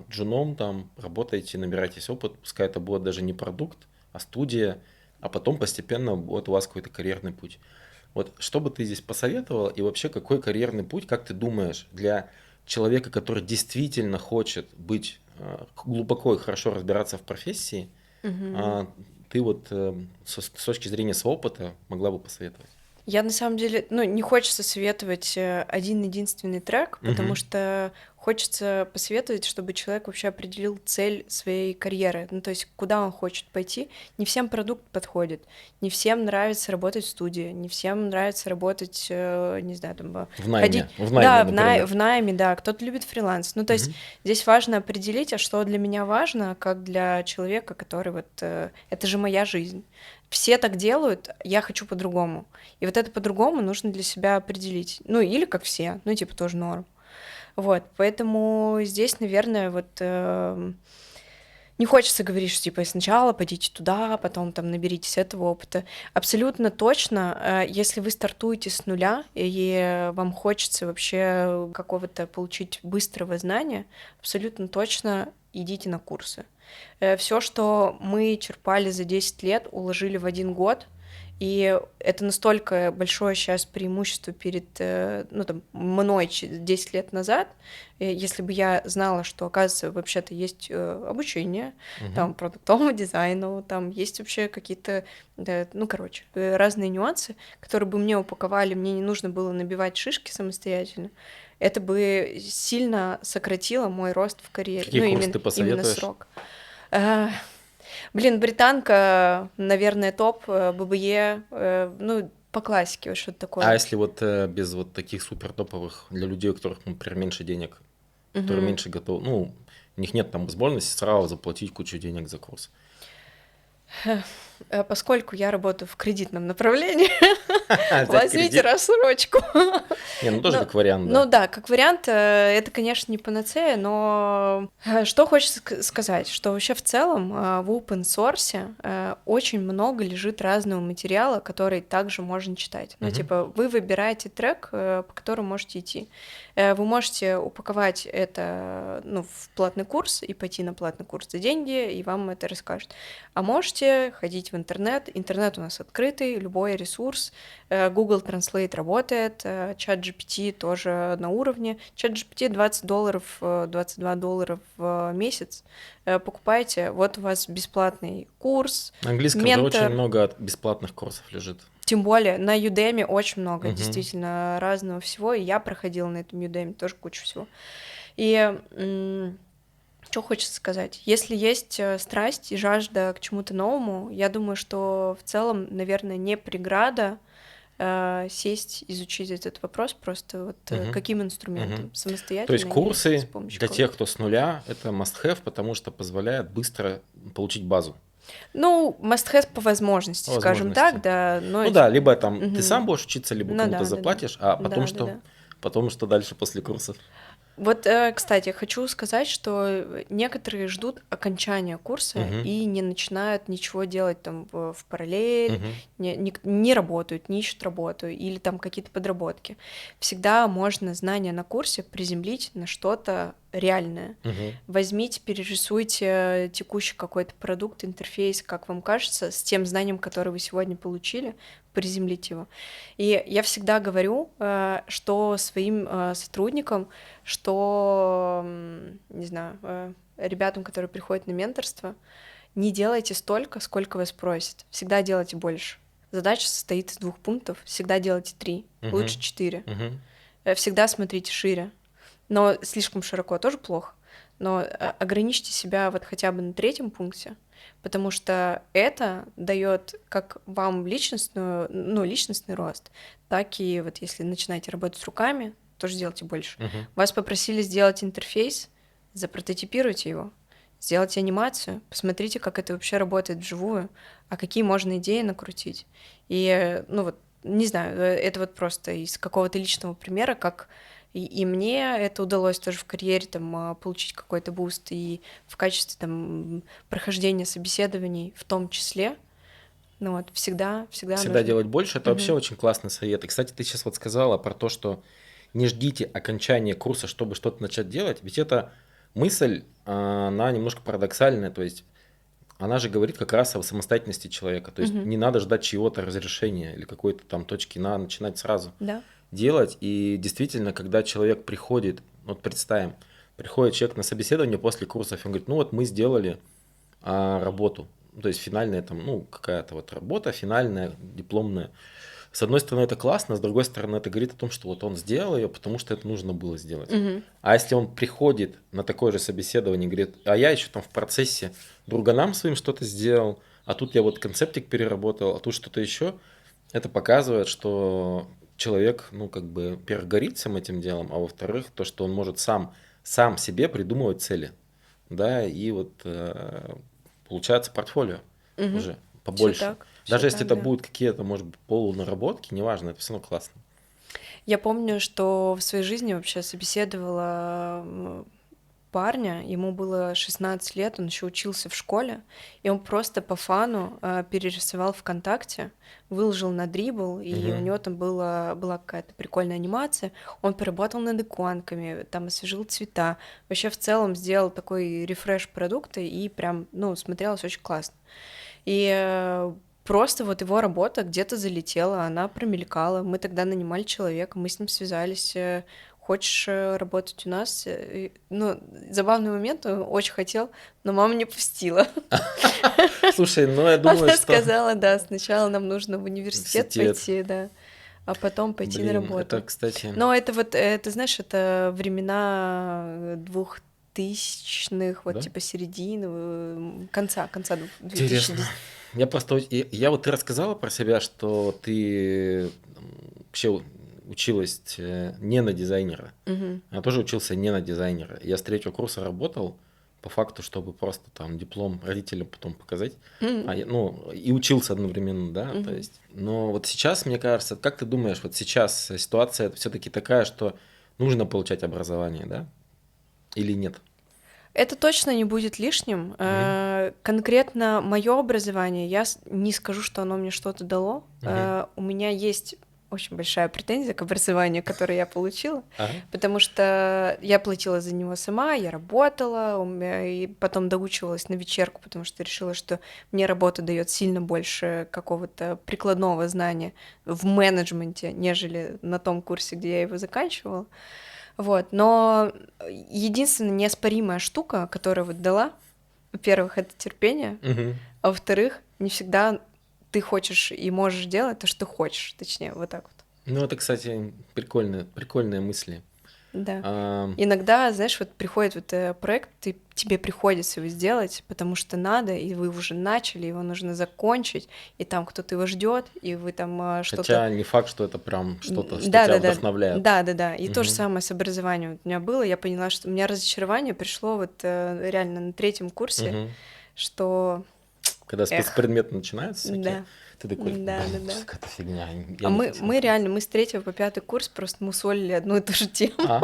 джуном, там, работайте, набирайтесь опыт, пускай это будет даже не продукт, а студия, а потом постепенно будет у вас какой-то карьерный путь. Вот что бы ты здесь посоветовал и вообще какой карьерный путь, как ты думаешь, для человека, который действительно хочет быть глубоко и хорошо разбираться в профессии, Мгм. а, ты вот с точки зрения своего опыта могла бы посоветовать? Я на самом деле, ну, не хочется советовать один единственный трек, потому Мгм. что хочется посоветовать, чтобы человек вообще определил цель своей карьеры, ну, то есть куда он хочет пойти. Не всем продукт подходит, не всем нравится работать в студии, не всем нравится работать, не знаю, там, ходить, В найме, да, например. в найме, да, кто-то любит фриланс. Ну, то есть Мгм. здесь важно определить, а что для меня важно, как для человека, который вот, это же моя жизнь. Все так делают, я хочу по-другому. И вот это по-другому нужно для себя определить. Ну, или как все, ну, типа, тоже норм. Вот, поэтому здесь, наверное, вот не хочется говорить, что, типа, сначала пойдите туда, потом там наберитесь этого опыта. Абсолютно точно, если вы стартуете с нуля, и вам хочется вообще какого-то получить быстрого знания, абсолютно точно идите на курсы. Все, что мы черпали за 10 лет, уложили в 1 год, и это настолько большое сейчас преимущество перед, ну, там, мной 10 лет назад, если бы я знала, что, оказывается, вообще-то есть обучение, Мгм. там, продуктовому дизайну, там есть вообще какие-то, да, ну, короче, разные нюансы, которые бы мне упаковали, мне не нужно было набивать шишки самостоятельно, это бы сильно сократило мой рост в карьере, Какие ну, курсы ты именно посоветуешь? срок. А, Блин, британка, наверное, топ, ББЕ, ну, по классике, вот что-то А такое. если вот без вот таких супер топовых для людей, у которых, например, меньше денег, которые Мгм. меньше готовы, ну, у них нет там возможности сразу заплатить кучу денег за курс. Поскольку я работаю в кредитном направлении, Взять возьмите кредит. рассрочку. Не, ну тоже Ну, как вариант, ну да. да, как вариант, это, конечно, не панацея, но что хочется сказать, что вообще в целом в open source очень много лежит разного материала, который также можно читать. Ну, Мгм. типа, вы выбираете трек, по которому можете идти. Вы можете упаковать это, ну, в платный курс и пойти на платный курс за деньги, и вам это расскажут. А можете ходить в интернет. Интернет у нас открытый, любой ресурс. Google Translate работает, чат GPT тоже на уровне. Чат GPT $20, $22 в месяц. Покупайте, вот у вас бесплатный курс, На английском же очень ментор. много бесплатных курсов лежит. Тем более на Udemy очень много Мгм. действительно разного всего, и я проходила на этом Udemy тоже кучу всего. И что хочется сказать? Если есть страсть и жажда к чему-то новому, я думаю, что в целом, наверное, не преграда сесть, изучить этот вопрос просто вот Мгм. каким Мгм. инструментом? То есть Самостоятельно или с курсы помощью для кого-то? тех, кто с нуля, это must-have, потому что позволяет быстро получить базу Ну, must-have по возможности, по скажем так, возможности. да, но Ну да, либо там ты сам Мгм. будешь учиться, либо Ну кому-то да, да-да. заплатишь, а потом что? Да-да-да. Потом что дальше после курсов? Вот, кстати, хочу сказать, что некоторые ждут окончания курса Мгм. и не начинают ничего делать там в параллель, Мгм. не работают, не ищут работу или там какие-то подработки. Всегда можно знания на курсе приземлить на что-то реальное. Мгм. Возьмите, перерисуйте текущий какой-то продукт, интерфейс, как вам кажется, с тем знанием, которое вы сегодня получили, приземлить его. И я всегда говорю, что своим сотрудникам, что, не знаю, ребятам, которые приходят на менторство, не делайте столько, сколько вас просят. Всегда делайте больше. Задача состоит из 2 пунктов. Всегда делайте 3, лучше Мгм. 4. Мгм. Всегда смотрите шире. Но слишком широко тоже плохо. Но ограничьте себя вот хотя бы на 3 пункте, потому что это дает как вам личностный рост, так и вот если начинаете работать с руками, тоже делайте больше. Мгм. Вас попросили сделать интерфейс, запрототипируйте его, сделайте анимацию, посмотрите, как это вообще работает вживую, а какие можно идеи накрутить. И, ну вот, не знаю, это вот просто из какого-то личного примера, как и мне это удалось тоже в карьере там получить какой-то буст и в качестве там прохождения собеседований в том числе. Ну вот, всегда Всегда нужно. делать больше, это вообще Мгм. очень классный совет. И, кстати, ты сейчас вот сказала про то, что не ждите окончания курса, чтобы что-то начать делать. Ведь эта мысль, она немножко парадоксальная. То есть она же говорит как раз о самостоятельности человека. То есть Мгм. не надо ждать чьего-то разрешения или какой-то там точки, надо начинать сразу Да. делать. И действительно, когда человек приходит, вот представим, приходит человек на собеседование после курсов, и он говорит, ну вот мы сделали работу, то есть финальная там, ну какая-то вот работа, финальная, дипломная. С одной стороны это классно, с другой стороны это говорит о том, что вот он сделал ее, потому что это нужно было сделать. Мгм. А если он приходит на такое же собеседование и говорит, а я еще там в процессе друганам своим что-то сделал, а тут я вот концептик переработал, а тут что-то еще, это показывает, что человек, ну, как бы, во-первых, горит всем этим делом, а во-вторых, то, что он может сам себе придумывать цели, да, и вот получается портфолио Мгм. уже Все побольше. так, все Даже если так, это да. будут какие-то, может быть, полунаработки, неважно, это все равно классно. Я помню, что в своей жизни вообще собеседовала парня, ему было 16 лет, он еще учился в школе, и он просто по фану перерисовал ВКонтакте, выложил на Дрибл, и у Мгм. него там была какая-то прикольная анимация, он поработал над иконками, там освежил цвета, вообще в целом сделал такой рефреш продукта, и прям, ну, смотрелось очень классно. И просто вот его работа где-то залетела, она промелькала. Мы тогда нанимали человека, мы с ним связались. Хочешь работать у нас? Ну, забавный момент, он очень хотел, но мама не пустила. Слушай, ну я думаю, Она что сказала, да, сначала нам нужно в университет университет, пойти, да, а потом пойти на блин, это, работу. кстати, Но это вот, ты знаешь, это времена 2000-х, вот да, типа середины, конца интересно. 2010. Я просто, я вот ты рассказала про себя, что ты вообще училась не на дизайнера. Мгм. Я тоже учился не на дизайнера. Я с 3-го курса работал по факту, чтобы просто там диплом родителям потом показать, М, ну, и учился одновременно, да, то мгм. есть. Но вот сейчас, мне кажется, как ты думаешь, вот сейчас ситуация все-таки такая, что нужно получать образование, да, или нет? Это точно не будет лишним. Мгм. Конкретно мое образование, не скажу, что оно мне что-то дало. Мгм. У меня есть очень большая претензия к образованию, которое я получила, Ага. потому что я платила за него сама, я работала, и потом доучивалась на вечерку, потому что решила, что мне работа дает сильно больше какого-то прикладного знания в менеджменте, нежели на том курсе, где я его заканчивала. Вот, но единственная неоспоримая штука, которая вот дала, во-первых, это терпение, Мгм. а во-вторых, не всегда ты хочешь и можешь делать то, что хочешь, точнее, вот так вот. Ну, это, кстати, прикольные мысли. Да. А, Иногда, знаешь, вот приходит проект, тебе приходится его сделать, потому что надо, и вы уже начали, его нужно закончить, и там кто-то его ждет, и вы там что-то. Хотя не факт, что это прям что-то, что тебя Да-да-да. вдохновляет. Да-да-да. И то же Мгм. самое с образованием вот у меня было. Я поняла, что у меня разочарование пришло вот реально на третьем курсе, Мгм. что Когда эх, спецпредметы начинаются всякие, да, ты такой, блин, да-да-да. какая-то фигня, А я не хотел. мы с третьего по пятый курс просто мусолили одну и ту же тему А,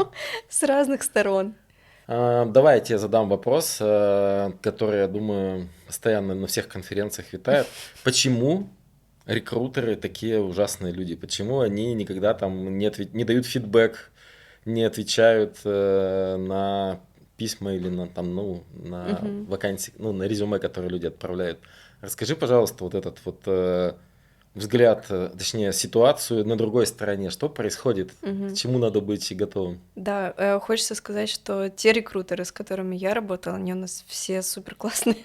с разных сторон. давай я тебе задам вопрос, который, я думаю, постоянно на всех конференциях витает. Почему рекрутеры такие ужасные люди? Почему они никогда там не дают фидбэк, не отвечают на письма или на, там, ну, на Мгм, вакансии, ну, на резюме, которые люди отправляют? Расскажи, пожалуйста, вот этот вот взгляд, точнее, ситуацию на другой стороне. Что происходит? К мгм. чему надо быть готовым? Да, хочется сказать, что те рекрутеры, с которыми я работала, они у нас все супер классные.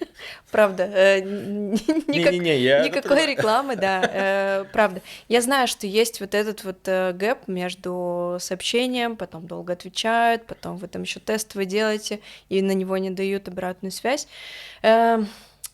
Правда, Не-не-не, я это никакой понимаю. рекламы, да, правда. Я знаю, что есть вот этот вот гэп между сообщением, потом долго отвечают, потом вы там еще тестовые делаете, и на него не дают обратную связь. Э,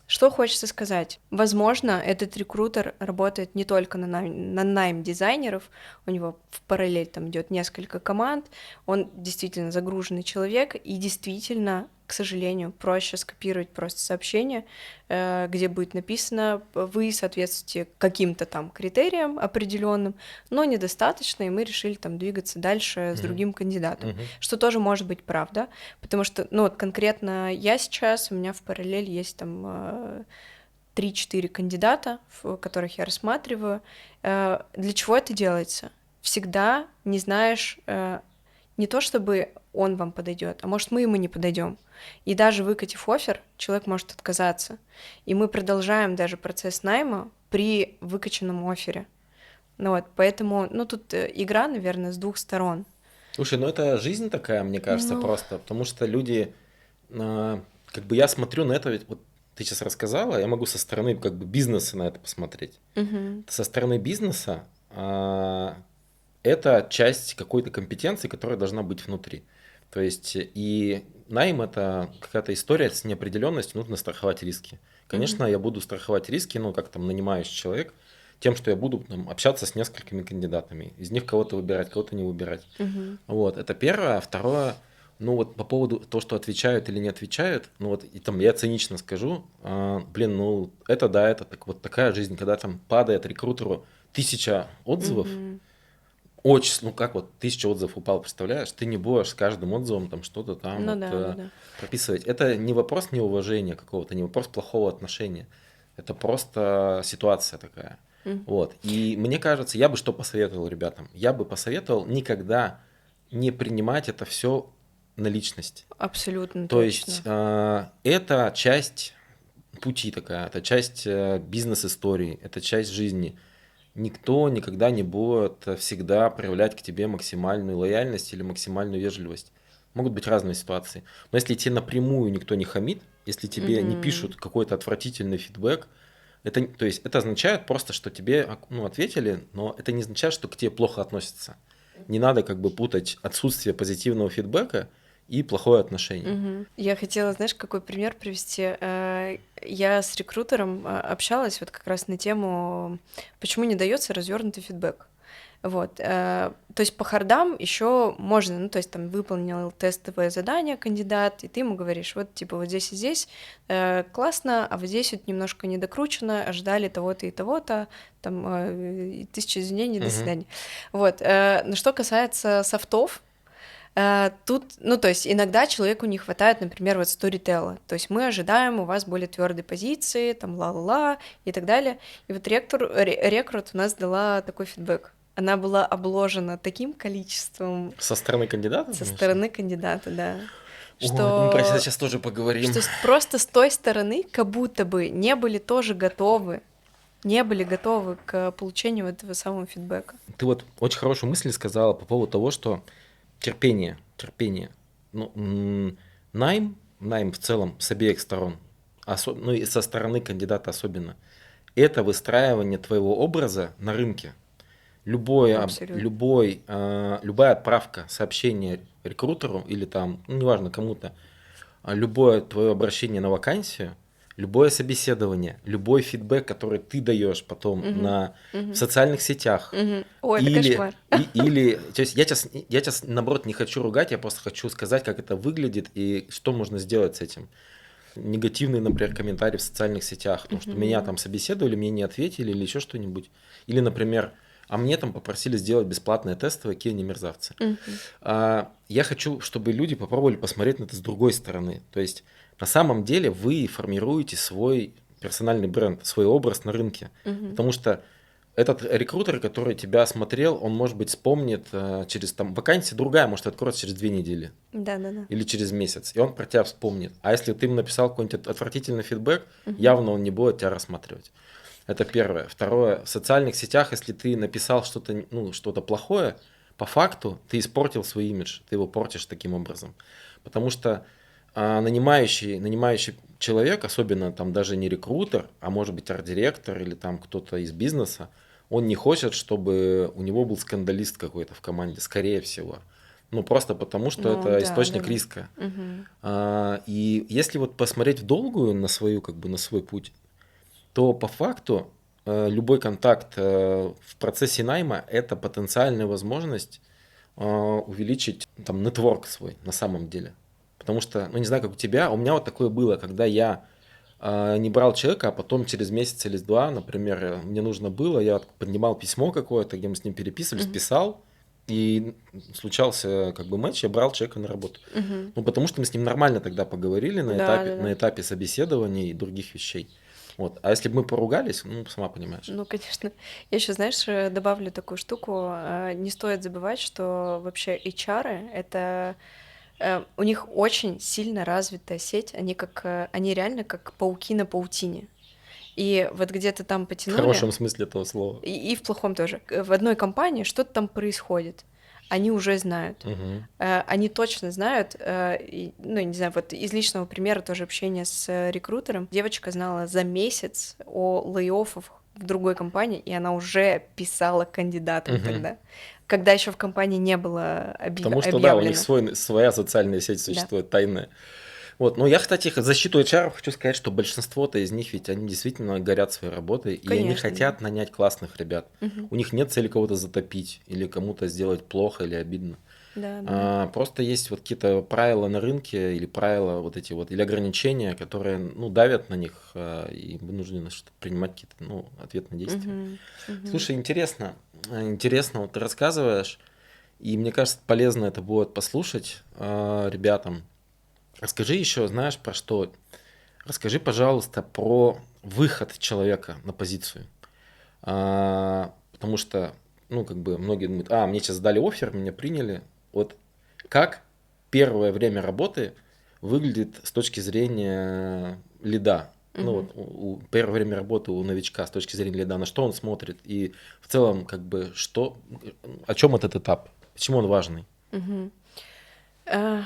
Что хочется сказать? Возможно, этот рекрутер работает не только на найм дизайнеров, у него в параллель там идет несколько команд, он действительно загруженный человек, и действительно, к сожалению, проще скопировать просто сообщение, где будет написано, вы соответствуете каким-то там критериям определенным, но недостаточно, и мы решили там двигаться дальше с Мгм. другим кандидатом, Мгм. что тоже может быть правда, потому что, ну вот конкретно я сейчас, у меня в параллель есть там 3-4 кандидата, которых я рассматриваю. Для чего это делается? Всегда не знаешь, не то чтобы он вам подойдет, а может мы ему не подойдем. И даже выкатив оффер, человек может отказаться. И мы продолжаем даже процесс найма при выкачанном оффере. Ну вот, поэтому, ну тут игра, наверное, с двух сторон. Слушай, ну это жизнь такая, мне кажется, Ну, просто, потому что люди, как бы я смотрю на это, ведь вот ты сейчас рассказала, я могу со стороны как бы бизнеса на это посмотреть. мгм, Со стороны бизнеса это часть какой-то компетенции, которая должна быть внутри. То есть и найм это какая-то история с неопределенностью, нужно страховать риски. мгм, Конечно, я буду страховать риски, ну как там нанимающий человек, тем, что я буду там, общаться с несколькими кандидатами, из них кого-то выбирать, кого-то не выбирать. мгм. Вот, это первое. А второе, ну вот по поводу того, что отвечают или не отвечают, ну вот и там я цинично скажу, блин, ну это да, это так, вот такая жизнь, когда там падает рекрутеру 1000 отзывов, Мгм. очень, ну как вот 1000 отзывов упал, представляешь? Ты не будешь с каждым отзывом там что-то там Ну вот да, да, да. прописывать. Это не вопрос неуважения какого-то, не вопрос плохого отношения. Это просто ситуация такая. М, Вот. И мне кажется, я бы что посоветовал ребятам? Я бы посоветовал никогда не принимать это все на личность. Абсолютно То есть точно. это часть пути такая, это часть бизнес-истории, это часть жизни. Никто никогда не будет всегда проявлять к тебе максимальную лояльность или максимальную вежливость. Могут быть разные ситуации. Но если тебе напрямую никто не хамит, если тебе не Мгм. пишут какой-то отвратительный фидбэк, это, то есть это означает просто, что тебе ну, ответили, но это не означает, что к тебе плохо относятся. Не надо как бы путать отсутствие позитивного фидбэка и плохое отношение. Мгм. Я хотела, знаешь, какой пример привести. Я с рекрутером общалась вот как раз на тему, почему не дается развернутый фидбэк. Вот. То есть по хардам еще можно, ну, то есть там выполнил тестовое задание кандидат, и ты ему говоришь, вот, типа, вот здесь и здесь классно, а вот здесь вот немножко недокручено, ждали того-то и того-то, там, тысячи извинений, до Мгм. свидания. Вот. Но что касается софтов, тут, ну, то есть иногда человеку не хватает, например, вот сторителла. То есть мы ожидаем у вас более твердой позиции, там, ла-ла-ла и так далее. И вот рекрут у нас дала такой фидбэк. Она была обложена таким количеством Со стороны кандидата, со конечно. стороны кандидата, да, Ой, мы про это что, сейчас тоже поговорим. что просто с той стороны как будто бы не были тоже готовы, не были готовы к получению этого самого фидбэка. Ты вот очень хорошую мысль сказала по поводу того, что терпение, терпение. Ну, найм в целом с обеих сторон, ну и со стороны кандидата особенно, это выстраивание твоего образа на рынке. Абсолютно. Любая отправка сообщения рекрутеру или там, ну, неважно кому-то, любое твое обращение на вакансию, любое собеседование, любой фидбэк, который ты даешь потом Мгм, в мгм, социальных сетях, мгм. Ой, это или, кошмар. то есть я сейчас, наоборот, не хочу ругать, я просто хочу сказать, как это выглядит и что можно сделать с этим. Негативные, например, комментарии в социальных сетях, то, что меня Мгм, там собеседовали, мне не ответили или еще что-нибудь. Или, например, а мне там попросили сделать бесплатное тестовое, какие они мерзавцы. мгм, Я хочу, чтобы люди попробовали посмотреть на это с другой стороны. То есть на самом деле вы формируете свой персональный бренд, свой образ на рынке. мгм. Потому что этот рекрутер, который тебя смотрел, он, может быть, вспомнит через там вакансия другая, может, откроется через 2 недели Да-да-да. или через месяц, и он про тебя вспомнит. А если ты ему написал какой-нибудь отвратительный фидбэк, Мгм, явно он не будет тебя рассматривать. Это первое. Второе, в социальных сетях, если ты написал что-то, ну, что-то плохое, по факту ты испортил свой имидж, ты его портишь таким образом. Потому что нанимающий человек, особенно там даже не рекрутер, а может быть арт-директор или там кто-то из бизнеса, он не хочет, чтобы у него был скандалист какой-то в команде, скорее всего. Ну, просто потому, что Ну это да, источник да-да. риска. Мгм, И если вот посмотреть в долгую на свою, как бы на свой путь, то по факту любой контакт в процессе найма – это потенциальная возможность увеличить там нетворк свой на самом деле. Потому что, ну не знаю, как у тебя, у меня вот такое было, когда я не брал человека, а потом через месяц или два, например, мне нужно было, я поднимал письмо какое-то, где мы с ним переписывались, мгм, писал, и случался как бы матч, я брал человека на работу. мгм. Ну, потому что мы с ним нормально тогда поговорили Да-да-да. на этапе собеседования и других вещей. Вот. А если бы мы поругались, ну, сама понимаешь. Ну, конечно. Я еще, знаешь, добавлю такую штуку. Не стоит забывать, что вообще HR это у них очень сильно развитая сеть. Они реально как пауки на паутине. И вот где-то там В потянули, хорошем смысле этого слова. и в плохом тоже. В одной компании что-то там происходит. Они уже знают. Мгм. Они точно знают, ну, я не знаю, вот из личного примера тоже общения с рекрутером. Девочка знала за месяц о лей-оффах в другой компании, и она уже писала кандидатам Мгм. тогда, когда еще в компании не было Потому что, да, у них объявлено. своя социальная сеть Да, существует, тайная. Вот, но я, кстати, в защиту HR хочу сказать, что большинство-то из них, ведь они действительно горят своей работой, и они конечно, да. хотят нанять классных ребят. Мгм. У них нет цели кого-то затопить или кому-то сделать плохо или обидно. Да, да, да. Просто есть вот какие-то правила на рынке или правила вот эти вот, или ограничения, которые, ну, давят на них, и вынуждены принимать какие-то, ну, ответные действия. Мгм. Мгм. Слушай, интересно, вот ты рассказываешь, и мне кажется, полезно это будет послушать ребятам. Расскажи еще, знаешь, про что? Расскажи, пожалуйста, про выход человека на позицию. Потому что, ну, как бы многие думают, мне сейчас дали оффер, меня приняли. Вот как первое время работы выглядит с точки зрения лида? Ну, Мгм. вот первое время работы у новичка с точки зрения лида, на что он смотрит? И в целом, как бы, о чем этот этап? Почему он важный? Мгм. Э,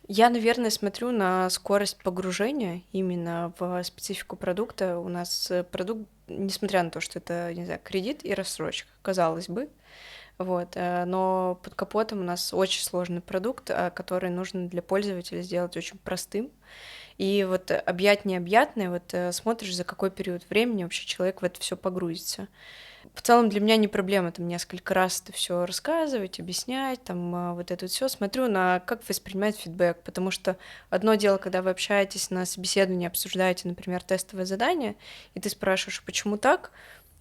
Я, наверное, смотрю на скорость погружения именно в специфику продукта. У нас продукт, несмотря на то, что это, не знаю, кредит и рассрочка, казалось бы, вот, но под капотом у нас очень сложный продукт, который нужно для пользователя сделать очень простым. И вот объять необъятное, вот смотришь, за какой период времени вообще человек в это все погрузится. В целом для меня не проблема там несколько раз это все рассказывать, объяснять, там вот это все. Смотрю на как воспринимает фидбэк, потому что одно дело, когда вы общаетесь на собеседовании, обсуждаете, например, тестовое задание, и ты спрашиваешь, почему так,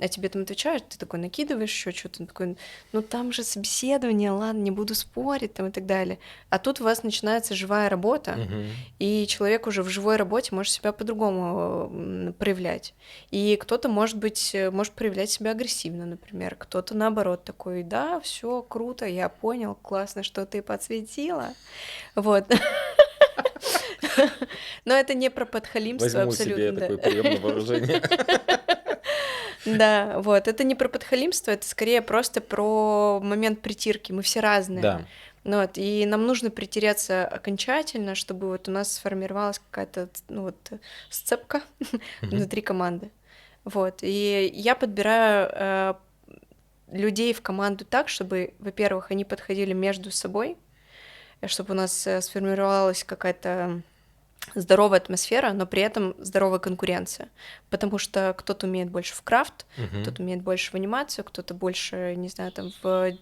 а тебе там отвечают, ты такой накидываешь еще что-то, такой, ну там же собеседование, ладно, не буду спорить, там и так далее. А тут у вас начинается живая работа, Мгм. и человек уже в живой работе может себя по-другому проявлять. И кто-то, может быть, может проявлять себя агрессивно, например, кто-то наоборот такой, да, все круто, я понял, классно, что ты подсветила. Вот. Но это не про подхалимство Возьму себе абсолютно, да. такой прием на вооружение. Да, вот. Это не про подхалимство, это скорее просто про момент притирки. Мы все разные. Да. Ну вот, и нам нужно притереться окончательно, чтобы вот у нас сформировалась какая-то, ну вот, сцепка Мгм. внутри команды. Вот. И я подбираю людей в команду так, чтобы, во-первых, они подходили между собой, чтобы у нас сформировалась какая-то здоровая атмосфера, но при этом здоровая конкуренция. Потому что кто-то умеет больше в крафт, Мгм. кто-то умеет больше в анимацию, кто-то больше, не знаю, там в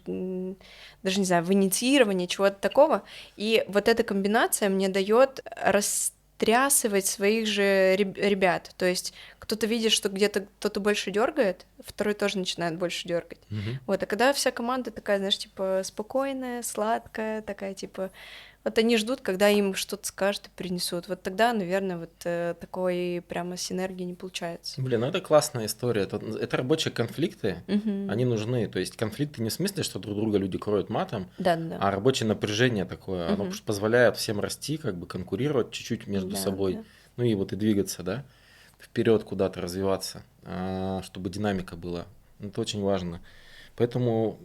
даже не знаю, в инициировании, чего-то такого. И вот эта комбинация мне дает растрясывать своих же ребят. То есть кто-то видит, что где-то кто-то больше дергает, второй тоже начинает больше дергать. Мгм. Вот, а когда вся команда такая, знаешь, типа спокойная, сладкая, такая, типа, вот они ждут, когда им что-то скажут и принесут. Вот тогда, наверное, вот такой прямо синергии не получается. Блин, ну это классная история. Это рабочие конфликты, они Мгм. нужны. То есть конфликты не в смысле, что друг друга люди кроют матом, Да-да-да. а рабочее напряжение такое. Оно Мгм. позволяет всем расти, как бы конкурировать чуть-чуть между собой. Да-да. Ну и вот и двигаться, да, вперед куда-то развиваться, чтобы динамика была. Это очень важно. Поэтому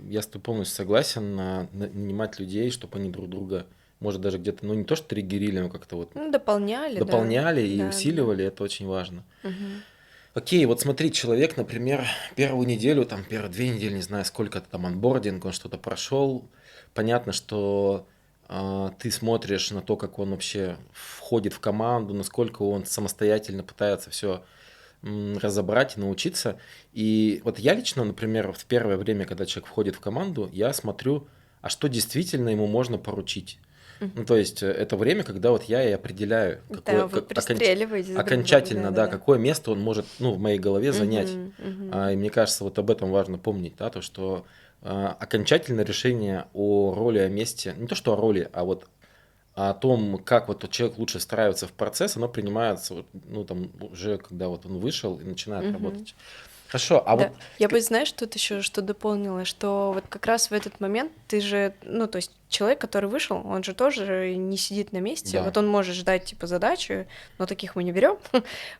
я с тобой полностью согласен нанимать людей, чтобы они друг друга, может, даже где-то, ну не то, что триггерили, но как-то вот Ну, дополняли, да. дополняли и Да-да. усиливали, это очень важно. Мгм. Окей, вот смотри, человек, например, первую неделю, там, первые 2 недели, не знаю, сколько это там онбординг, он что-то прошел. Понятно, что ты смотришь на то, как он вообще входит в команду, насколько он самостоятельно пытается все разобрать и научиться. И вот я лично, например, в первое время, когда человек входит в команду, я смотрю, а что действительно ему можно поручить. Мгм. Ну, то есть это время, когда вот я и определяю, Да, вы пристреливаетесь друг друга, окончательно, да, да-да-да. какое место он может, ну, в моей голове занять. Мгм. Мгм. И мне кажется, вот об этом важно помнить, да, то, что окончательное решение о роли, о месте, не то, что о роли, а вот о том, как вот тот человек лучше встраивается в процесс, оно принимается, вот, ну, там, уже когда вот он вышел и начинает Мгм. работать. Хорошо, а Да, вот, я бы, знаешь, тут еще что дополнила, что вот как раз в этот момент ты же, ну, то есть человек, который вышел, он же тоже не сидит на месте, да, вот он может ждать, типа, задачи, но таких мы не берем,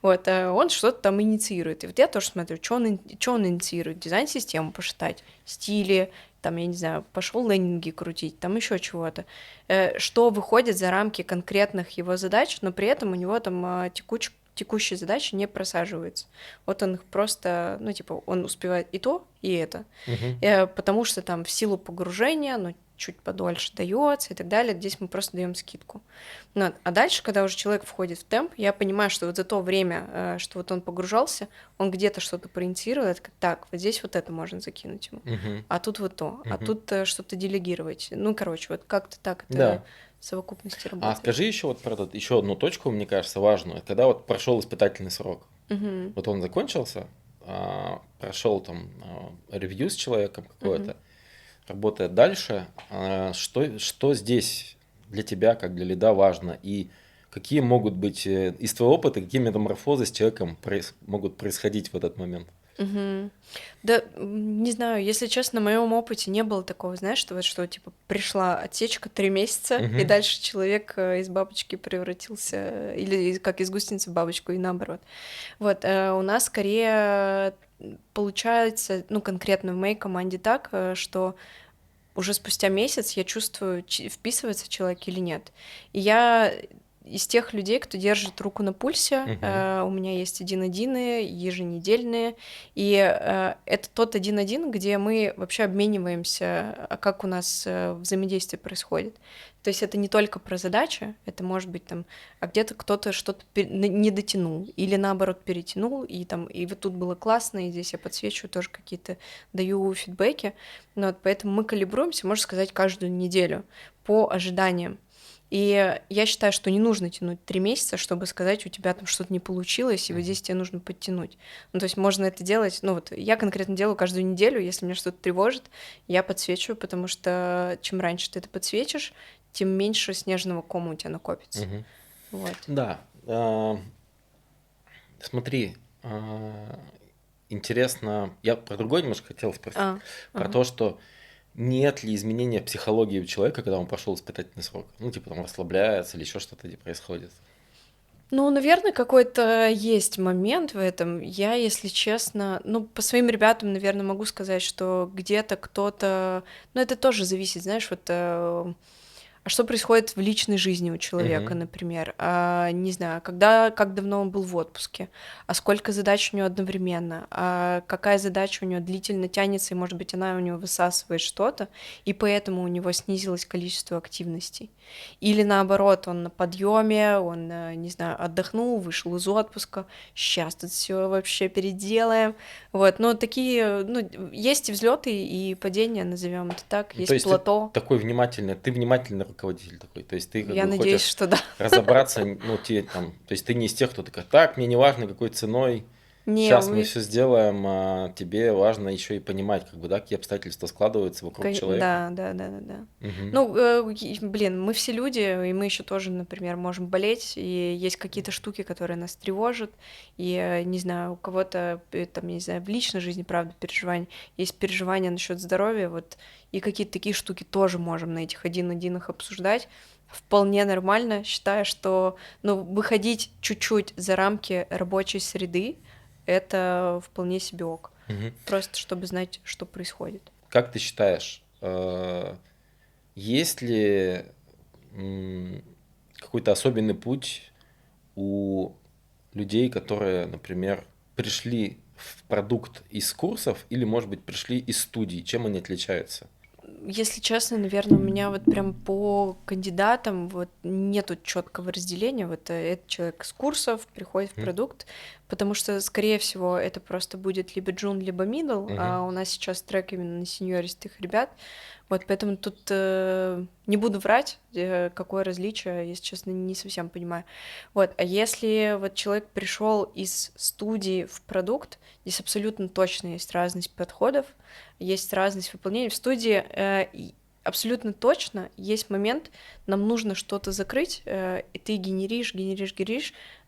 вот, а он что-то там инициирует, и вот я тоже смотрю, что он инициирует, дизайн-систему посчитать, стили, там, я не знаю, пошел лендинги крутить, там еще чего-то, что выходит за рамки конкретных его задач, но при этом у него там текущие задачи не просаживаются. Вот он их просто, ну, типа, он успевает и то, и это. мгм, Потому что там в силу погружения, ну, чуть подольше дается и так далее, здесь мы просто даем скидку. Ну, а дальше, когда уже человек входит в темп, я понимаю, что вот за то время, что вот он погружался, он где-то что-то проинициирует, как так, вот здесь вот это можно закинуть ему, мгм, а тут вот то, а мгм. тут что-то делегировать. Ну, короче, вот как-то так это Да. в совокупности А работает. скажи еще вот про еще одну точку, мне кажется, важную. Когда вот прошел испытательный срок, Мгм. вот он закончился, прошел там ревью с человеком Мгм. какое-то, работает дальше, что здесь для тебя, как для лида, важно? И какие могут быть из твоего опыта, какие метаморфозы с человеком могут происходить в этот момент? Мгм. Да, не знаю, если честно, в моем опыте не было такого, знаешь, что вот что, типа, пришла отсечка 3 месяца, и Мгм. дальше человек из бабочки превратился, или как из гусеницы в бабочку, и наоборот. Вот, у нас скорее получается, ну, конкретно в моей команде так, что уже спустя месяц я чувствую, вписывается человек или нет. И я из тех людей, кто держит руку на пульсе. Мгм. У меня есть 1-1 еженедельные, и это тот 1-1, где мы вообще обмениваемся, как у нас взаимодействие происходит. То есть это не только про задачи, это может быть там, а где-то кто-то что-то не дотянул, или наоборот перетянул, и там, и вот тут было классно, и здесь я подсвечиваю тоже какие-то, даю фидбэки. Ну, вот поэтому мы калибруемся, можно сказать, каждую неделю по ожиданиям. И я считаю, что не нужно тянуть 3 месяца, чтобы сказать, у тебя там что-то не получилось, и вот здесь тебе нужно подтянуть. Ну, то есть можно это делать, ну вот я конкретно делаю каждую неделю, если меня что-то тревожит, я подсвечиваю, потому что чем раньше ты это подсветишь, тем меньше снежного кома у тебя накопится. Мгм. Вот. Да. Смотри, интересно, я про другое немножко хотел спросить, про Ага. то, что нет ли изменения в психологии у человека, когда он прошел испытательный срок? Ну, типа там расслабляется или еще что-то происходит. Ну, наверное, какой-то есть момент в этом. Я, если честно, ну, по своим ребятам, наверное, могу сказать, что где-то кто-то... Ну, это тоже зависит, знаешь, вот... А что происходит в личной жизни у человека, Мгм. например? Не знаю, как давно он был в отпуске, а сколько задач у него одновременно, а какая задача у него длительно тянется, и, может быть, она у него высасывает что-то, и поэтому у него снизилось количество активностей. Или наоборот, он на подъеме, он, не знаю, отдохнул, вышел из отпуска, сейчас тут все вообще переделаем. Вот, но такие, ну, есть и взлеты, и падения, назовем это так, Ну, то есть есть ты плато. такой внимательный, ты внимательный руководитель такой, то есть ты как Я бы надеюсь, хочешь что да. разобраться, ну, те там, то есть ты не из тех, кто такой, так, мне не важно, какой ценой, Не, сейчас мы вы... все сделаем, а тебе важно еще и понимать, как бы, да, какие обстоятельства складываются вокруг человека. Да, да, да, да, да. Мгм. Ну, блин, мы все люди, и мы еще тоже, например, можем болеть, и есть какие-то штуки, которые нас тревожат, и, не знаю, у кого-то, там, я не знаю, в личной жизни, правда, переживания, есть переживания насчет здоровья, вот, и какие-то такие штуки тоже можем на этих 1-1 обсуждать, вполне нормально, считая, что, ну, выходить чуть-чуть за рамки рабочей среды, это вполне себе ок, Мгм. просто чтобы знать, что происходит. Как ты считаешь, есть ли какой-то особенный путь у людей, которые, например, пришли в продукт из курсов или, может быть, пришли из студий? Чем они отличаются? Если честно, наверное, у меня вот прям по кандидатам вот нету четкого разделения. Вот этот человек с курсов приходит в Мгм. продукт, потому что, скорее всего, это просто будет либо джун, либо мидл, Мгм. а у нас сейчас трек именно на сеньористых ребят. Вот поэтому тут не буду врать, какое различие, если честно, не совсем понимаю. Вот, а если вот человек пришел из студии в продукт, здесь абсолютно точно есть разность подходов, есть разность выполнения. В студии абсолютно точно есть момент, нам нужно что-то закрыть, и ты генеришь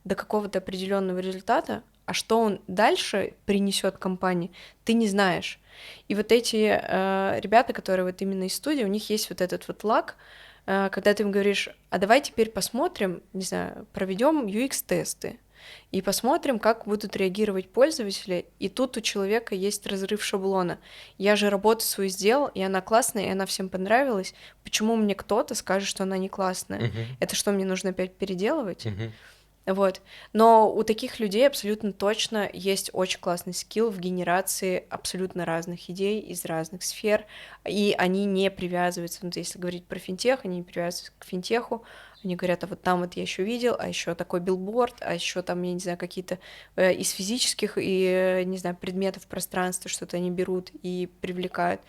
до какого-то определенного результата, а что он дальше принесет компании, ты не знаешь. И вот эти ребята, которые вот именно из студии, у них есть вот этот вот лаг, когда ты им говоришь, а давай теперь посмотрим, не знаю, проведем UX-тесты, и посмотрим, как будут реагировать пользователи. И тут у человека есть разрыв шаблона. Я же работу свою сделал, и она классная, и она всем понравилась. Почему мне кто-то скажет, что она не классная? Мгм. Это что, мне нужно опять переделывать? Мгм. Вот. Но у таких людей абсолютно точно есть очень классный скилл в генерации абсолютно разных идей из разных сфер, и они не привязываются, ну, если говорить про финтех, они не привязываются к финтеху, они говорят, а вот там вот я еще видел, а еще такой билборд, а еще там, я не знаю, какие-то из физических и, не знаю, предметов пространства что-то они берут и привлекают.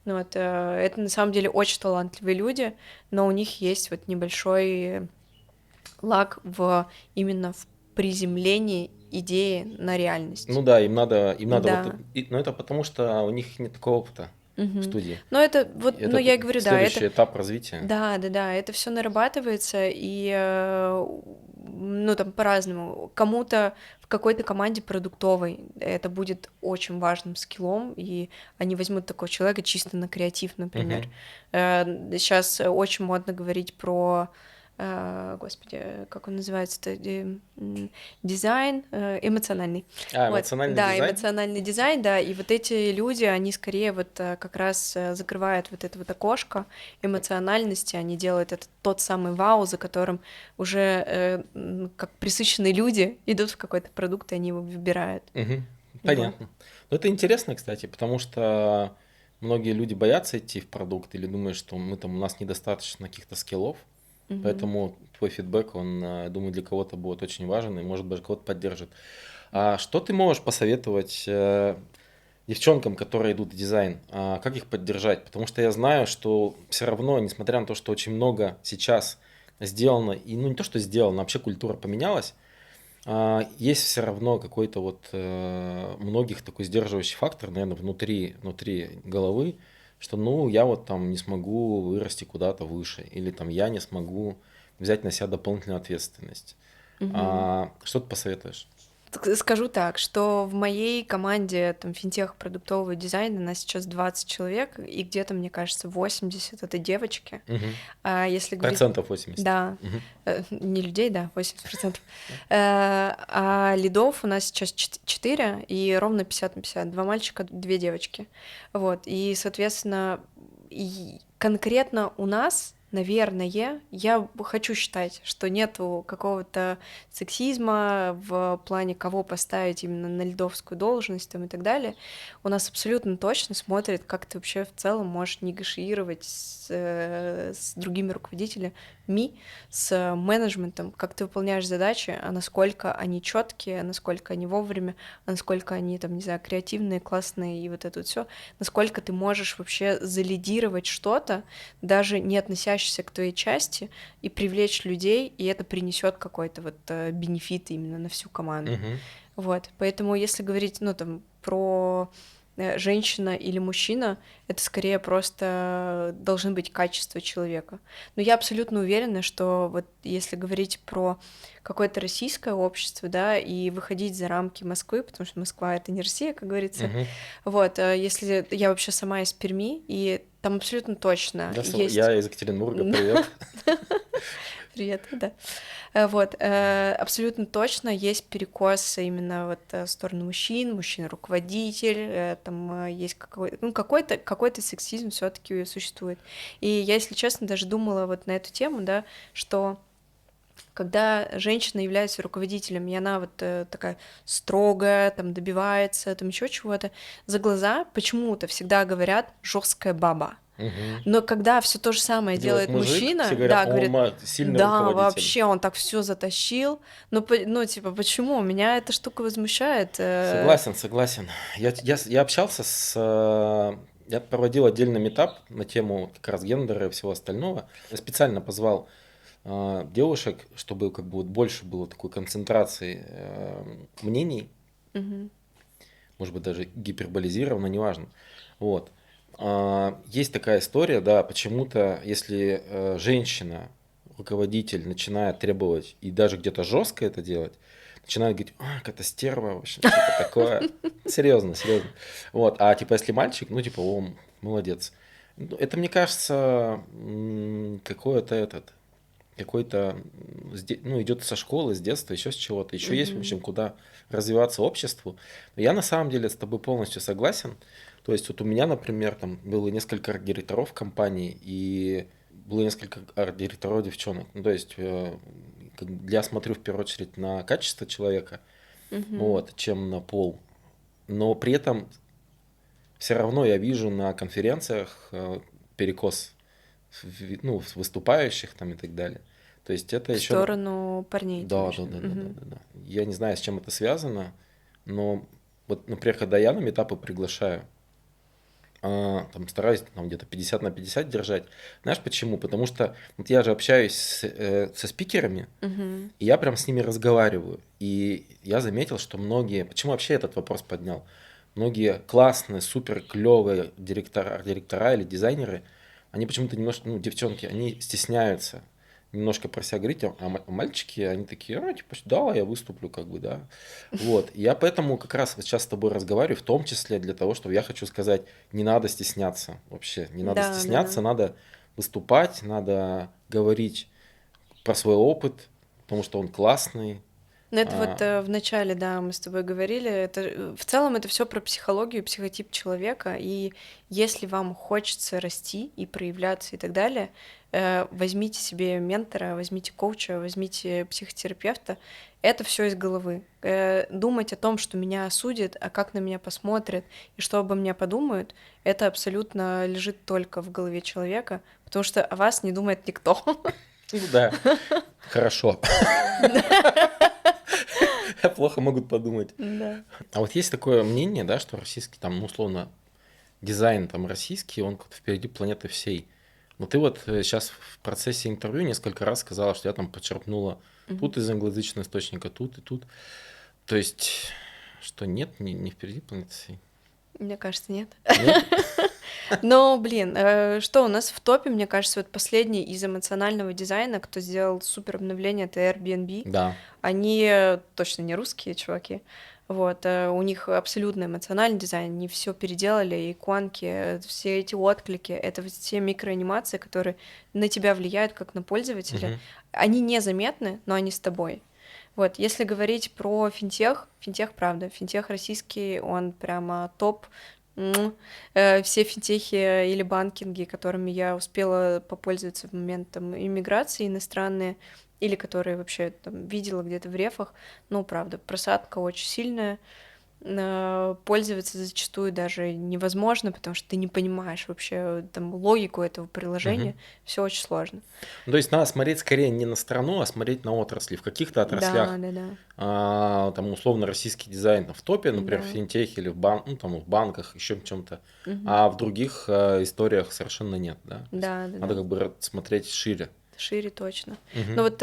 Ну, вот, это на самом деле очень талантливые люди, но у них есть вот небольшой лаг именно в приземлении идеи на Ну реальность. да, им надо вот, Да. ну это потому что у них нет такого опыта в Мгм. студии. Но это вот, ну Это я и говорю, да, это, следующий этап развития. да, да, да, это все нарабатывается, и, ну, там по-разному. Кому-то в какой-то команде продуктовой это будет очень важным скиллом, и они возьмут такого человека чисто на креатив, например. Мгм. Сейчас очень модно говорить про господи, как он называется-то, дизайн эмоциональный. Вот, Эмоциональный да, дизайн? эмоциональный дизайн, да, и вот эти люди, они скорее вот как раз закрывают вот это вот окошко эмоциональности, они делают это тот самый вау, за которым уже как присыщенные люди идут в какой-то продукт, и они его выбирают. Мгм. Вот. Понятно. Ну, это интересно, кстати, потому что многие люди боятся идти в продукт или думают, что у нас недостаточно каких-то скиллов. Мгм. Поэтому твой фидбэк, он, думаю, для кого-то будет очень важен и, может, даже кого-то поддержит. А что ты можешь посоветовать девчонкам, которые идут в дизайн? Как их поддержать? Потому что я знаю, что все равно, несмотря на то, что очень много сейчас сделано, и ну не то, что сделано, вообще культура поменялась, есть все равно какой-то вот многих такой сдерживающий фактор, наверное, внутри головы, что ну я вот там не смогу вырасти куда-то выше, или там я не смогу взять на себя дополнительную ответственность. Мгм. Что ты посоветуешь? Скажу так, что в моей команде там финтех продуктового дизайна нас сейчас 20 человек, и где-то, мне кажется, 80 это девочки. Мгм. А если говорить... Процентов 80. Да, Мгм. не людей, да, 80%. А лидов у нас сейчас 4, и ровно 50 на 50. 2 мальчика, 2 девочки. Вот, и, соответственно, и конкретно у нас, наверное, я хочу считать, что нету какого-то сексизма в плане, кого поставить именно на лидовскую должность там, и так далее. У нас абсолютно точно смотрят, как ты вообще в целом можешь негашировать с другими руководителями, с менеджментом, как ты выполняешь задачи, а насколько они четкие, насколько они вовремя, а насколько они там, не знаю, креативные, классные и вот это вот все, насколько ты можешь вообще залидировать что-то, даже не относящееся к твоей части, и привлечь людей, и это принесет какой-то вот бенефит именно на всю команду. Мгм. Вот, поэтому если говорить, ну, там, про женщина или мужчина, это скорее просто должны быть качества человека. Но я абсолютно уверена, что вот если говорить про какое-то российское общество, да, и выходить за рамки Москвы, потому что Москва — это не Россия, как говорится, Мгм. вот, если я вообще сама из Перми, и там абсолютно точно есть... Я из Екатеринбурга, привет. Привет, да. Вот, абсолютно точно есть перекос именно вот в сторону мужчин, мужчина-руководитель, там есть какой-то сексизм все-таки существует. И я, если честно, даже думала вот на эту тему, да, что когда женщина является руководителем, и она вот такая строгая, там добивается, там еще чего-то, за глаза почему-то всегда говорят жесткая баба. Мгм. Но когда все то же самое Делает делает мужик, все мужчина, говорят, да, говорит, сильный да, руководитель. вообще он так все затащил, ну, типа, почему? Меня эта штука возмущает. Согласен. Я общался я проводил отдельный метап на тему как раз гендера и всего остального. Я специально позвал девушек, чтобы как бы вот больше было такой концентрации мнений, Мгм. может быть даже гиперболизированно, неважно. Вот. Есть такая история, да, почему-то, если женщина, руководитель начинает требовать и даже где-то жестко это делать, начинают говорить, какая-то стерва, в общем, типа такое. Серьезно, серьезно. Вот, а типа если мальчик, ну типа, о, молодец. Ну, это, мне кажется, какой-то, ну, идет со школы, с детства, еще с чего-то. Еще есть, в Мгм. общем, куда развиваться обществу. Но я на самом деле с тобой полностью согласен. То есть вот у меня, например, там было несколько арт-директоров компании, и было несколько арт-директоров девчонок. Ну, то есть я смотрю в первую очередь на качество человека, Мгм. вот, чем на пол. Но при этом все равно я вижу на конференциях перекос ну, выступающих там и так далее. То есть это В еще... сторону парней, ты Да, имеешь да, в виду? да, да, да, Мгм. да, да. Я не знаю, с чем это связано, но вот, например, когда я на метапы приглашаю, там стараюсь там где-то 50 на 50 держать. Знаешь почему? Потому что вот я же общаюсь со спикерами, Мгм. и я прям с ними разговариваю. И я заметил, что многие... Почему вообще этот вопрос поднял? Многие классные, супер клевые директора или дизайнеры, они почему-то немножко, ну, девчонки, они стесняются немножко про себя говорить, а мальчики, они такие, типа, да, я выступлю, как бы, да. Вот, и я поэтому как раз вот сейчас с тобой разговариваю, в том числе для того, чтобы я хочу сказать, не надо стесняться вообще, не надо Да, да, да. стесняться, надо выступать, надо говорить про свой опыт, потому что он классный. Ну, это вот А, в начале, да, мы с тобой говорили, это в целом это все про психологию, психотип человека, и если вам хочется расти и проявляться и так далее, возьмите себе ментора, возьмите коуча, возьмите психотерапевта, это все из головы. Думать о том, что меня осудят, а как на меня посмотрят и что обо мне подумают, это абсолютно лежит только в голове человека, потому что о вас не думает никто. ну да, хорошо. Плохо могут подумать. Да. А вот есть такое мнение, да, что российский, там, ну, условно, дизайн там российский, он как-то впереди планеты всей. Но ты вот сейчас в процессе интервью несколько раз сказала, что я там подчеркнула тут из англоязычного источника, тут и тут. То есть, что нет, не впереди планеты всей. Мне кажется, нет. Нет? Но, блин, что у нас в топе, мне кажется, вот последний из эмоционального дизайна, кто сделал супер обновление, это Airbnb. Да. Они точно не русские чуваки. Вот, у них абсолютно эмоциональный дизайн, они все переделали, иконки, все эти отклики, это вот все микроанимации, которые на тебя влияют как на пользователя. Мгм. Они незаметны, но они с тобой. Вот, если говорить про финтех, правда, финтех российский, он прямо топ. Все финтехи или банкинги, которыми я успела попользоваться в момент там иммиграции иностранные, или которые вообще там видела где-то в рефах, ну, правда, просадка очень сильная, пользоваться зачастую даже невозможно, потому что ты не понимаешь вообще там логику этого Мгм. приложения, все очень сложно. Ну, то есть надо смотреть скорее не на страну, а смотреть на отрасли. В каких-то Да, отраслях да, да, там условно российский дизайн в топе, например, в да. финтехе или ну, там, в банках, еще в чем-то, Мгм. а в других историях совершенно нет, да. То есть Да, да, надо да. как бы смотреть шире. Шире точно. Мгм. Но вот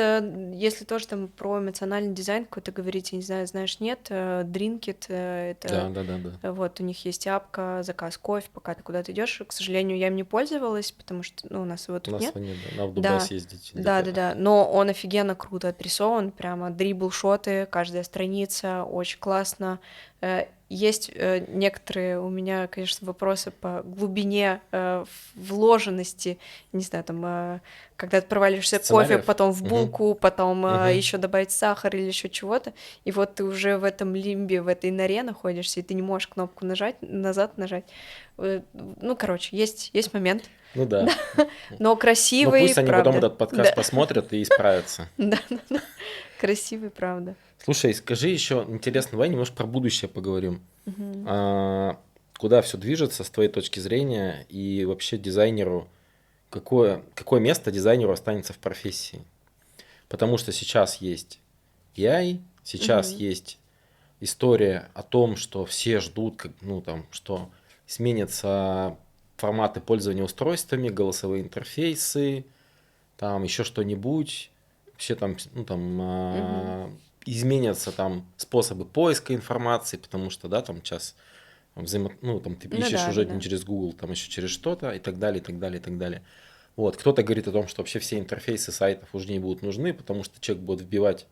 если тоже там про эмоциональный дизайн какой-то говорить, я не знаю, знаешь, нет, Drinkit, Да, это да, да, да. вот у них есть апка, заказ кофе, пока ты куда-то идешь. К сожалению, я им не пользовалась, потому что, ну, у нас его У тут нас нет. его нет, да. Надо в Дубай Да, съездить да, где-то. да, да. Но он офигенно круто отрисован, прямо дрибл-шоты, каждая страница, очень классно. Есть некоторые у меня, конечно, вопросы по глубине вложенности, не знаю, там, когда ты проваливаешься кофе, Сценариев? потом в Мгм. булку, потом Мгм. еще добавить сахар или еще чего-то, и вот ты уже в этом лимбе, в этой норе находишься, и ты не можешь кнопку нажать, назад нажать. Ну, короче, есть момент, Ну да. но Ну красивый, пусть они потом правда. этот подкаст Да, посмотрят и исправятся. да, красивый, правда. Слушай, скажи еще, интересно, давай немножко про будущее поговорим. Мгм. А, Куда все движется с твоей точки зрения и вообще дизайнеру, какое место дизайнеру останется в профессии? Потому что сейчас есть AI, сейчас Мгм. есть история о том, что все ждут, ну там, что сменятся форматы пользования устройствами, голосовые интерфейсы, там еще что-нибудь, вообще там, ну, там Мгм. изменятся там способы поиска информации, потому что, да, там сейчас ну, там ты Ну ищешь да, уже да, не да. через Google, там еще через что-то и так далее, и так далее, и так далее. Вот, кто-то говорит о том, что вообще все интерфейсы сайтов уже не будут нужны, потому что человек будет вбивать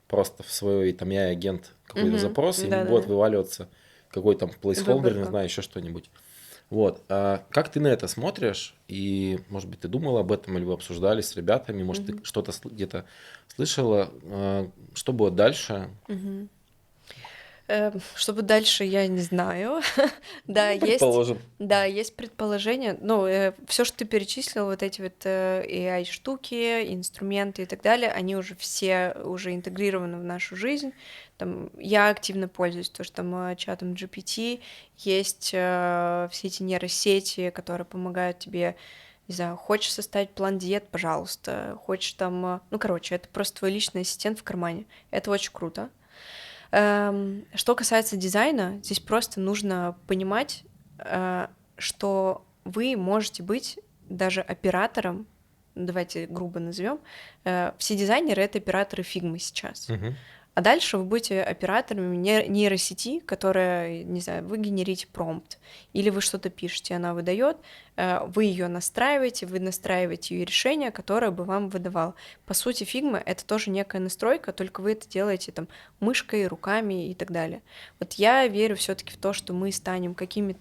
просто в свой там я агент какой-то Мгм. запрос, и ему Да, да, будет да. вываливаться какой-то там placeholder, не Выборка. знаю, еще что-нибудь. Вот. А как ты на это смотришь? И, может быть, ты думал об этом, или вы обсуждали с ребятами, может, ты Мгм. что-то где-то слышала? Что будет дальше? Мгм. Что будет дальше, я не знаю. Да, Ну, есть, предположим. да, есть предположение. Ну, все, что ты перечислил, вот эти вот AI-штуки, инструменты и так далее, они уже все уже интегрированы в нашу жизнь. Там, я активно пользуюсь тоже там чатом GPT, есть все эти нейросети, которые помогают тебе, не знаю, хочешь составить план диет, пожалуйста, хочешь там, ну, короче, это просто твой личный ассистент в кармане. Это очень круто. Что касается дизайна, здесь просто нужно понимать, что вы можете быть даже оператором, давайте грубо назовем, все дизайнеры — это операторы фигмы сейчас. Мгм. А дальше вы будете операторами нейросети, которая, не знаю, вы генерите промпт, или вы что-то пишете, она выдает, вы ее настраиваете, вы настраиваете ее решение, которое бы вам выдавал. По сути, фигма — это тоже некая настройка, только вы это делаете там мышкой, руками и так далее. Вот я верю все-таки в то, что мы станем какими-то...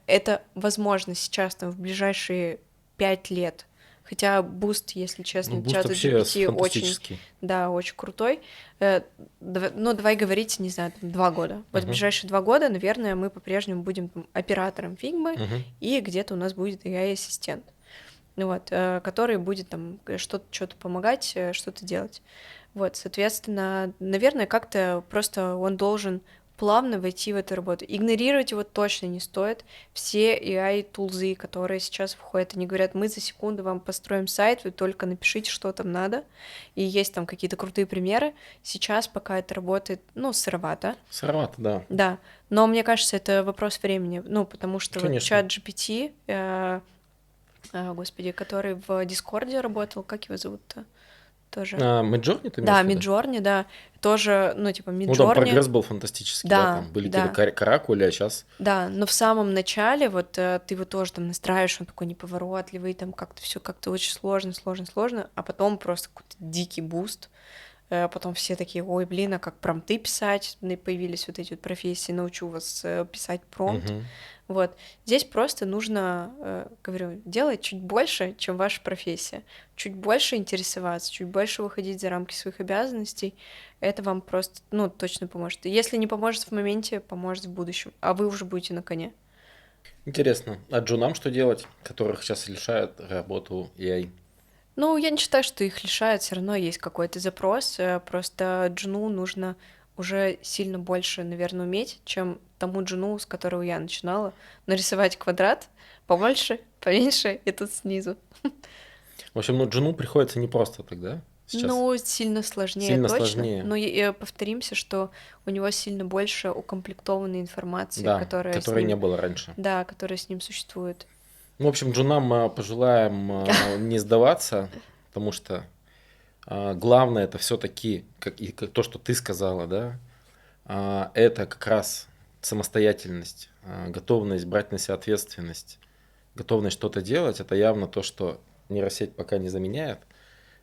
Это возможно сейчас, там, в ближайшие 5 лет, Хотя буст, если Ну, честно, буст чата вообще GPT очень, фантастический. да, очень крутой. Ну, давай говорить, не знаю, 2 года. Вот в Мгм. ближайшие 2 года, наверное, мы по-прежнему будем там оператором Фигмы, Мгм. и где-то у нас будет AI-ассистент, ну вот, который будет там что-то помогать, что-то делать. Вот, соответственно, наверное, как-то просто он должен плавно войти в эту работу. Игнорировать его точно не стоит. Все AI-тулзы, которые сейчас входят, они говорят, мы за секунду вам построим сайт, вы только напишите, что там надо. И есть там какие-то крутые примеры. Сейчас пока это работает, ну, сыровато, Сыровато, да. да. Но мне кажется, это вопрос времени. Ну, потому что вот Конечно. чат GPT, господи, который в Дискорде работал, как его зовут-то? Тоже. Midjourney ты имеешь Да, в виду? Midjourney, да. Тоже, ну, типа, Ну, там Midjourney. прогресс был фантастический, да, Да, там были какие-то да, каракули, а сейчас... да. Но в самом начале вот ты его тоже там настраиваешь, он такой неповоротливый, там как-то все как-то очень сложно, а потом просто какой-то дикий буст. Потом все такие, ой, блин, а как промпты писать? Появились вот эти вот профессии, научу вас писать промпт. Мгм. Вот. Здесь просто нужно, говорю, делать чуть больше, чем ваша профессия. Чуть больше интересоваться, чуть больше выходить за рамки своих обязанностей. Это вам просто, ну, точно поможет. И если не поможет в моменте, поможет в будущем. А вы уже будете на коне. Интересно, а джунам что делать, которых сейчас лишают работу AI? Ну, я не считаю, что их лишают, все равно есть какой-то запрос. Просто джуну нужно уже сильно больше, наверное, уметь, чем тому джуну, с которого я начинала. Нарисовать квадрат побольше, поменьше и тут снизу. В общем, ну, джуну приходится не просто тогда сейчас. Ну, сильно сложнее, Сильно точно. сложнее. Но повторимся, что у него сильно больше укомплектованной информации, Да, которая с которой не ним, было раньше. да, которая с ним существует. Ну, в общем, джунам пожелаем не сдаваться, потому что главное это все-таки, как то, что ты сказала, да, это как раз самостоятельность, готовность брать на себя ответственность, готовность что-то делать. Это явно то, что нейросеть пока не заменяет.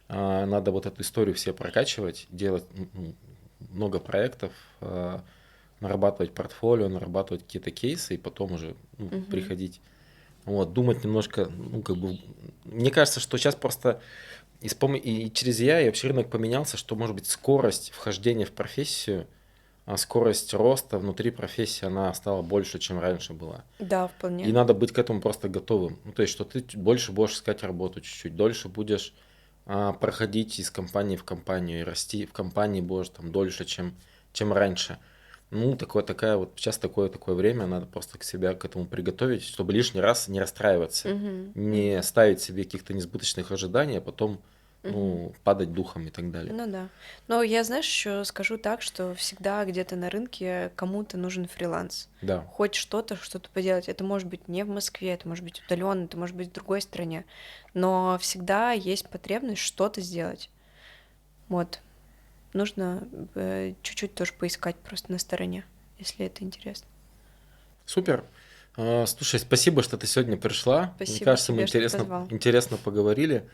Надо вот эту историю все прокачивать, делать много проектов, нарабатывать портфолио, нарабатывать какие-то кейсы и потом уже приходить. Вот, думать немножко, ну, как бы, мне кажется, что сейчас просто и через AI и вообще рынок поменялся, что, может быть, скорость вхождения в профессию, скорость роста внутри профессии, она стала больше, чем раньше была. Да, И вполне. надо быть к этому просто готовым. Ну, то есть, что ты больше будешь искать работу чуть-чуть, дольше будешь проходить из компании в компанию и расти в компании будешь там дольше, чем раньше. Ну, такая вот, сейчас такое время, надо просто к себя к этому приготовить, чтобы лишний раз не расстраиваться, Мгм, не мгм, ставить себе каких-то несбыточных ожиданий, а потом, мгм. ну, падать духом и так далее. Ну да. Но я, знаешь, еще скажу так, что всегда где-то на рынке кому-то нужен фриланс. Да, Хоть что-то поделать. Это может быть не в Москве, это может быть удаленно, это может быть в другой стране. Но всегда есть потребность что-то сделать. Вот. Нужно чуть-чуть тоже поискать просто на стороне, если это интересно. супер. Слушай, спасибо, что ты сегодня пришла. Мне Спасибо кажется, мы тебе, что позвал. интересно поговорили.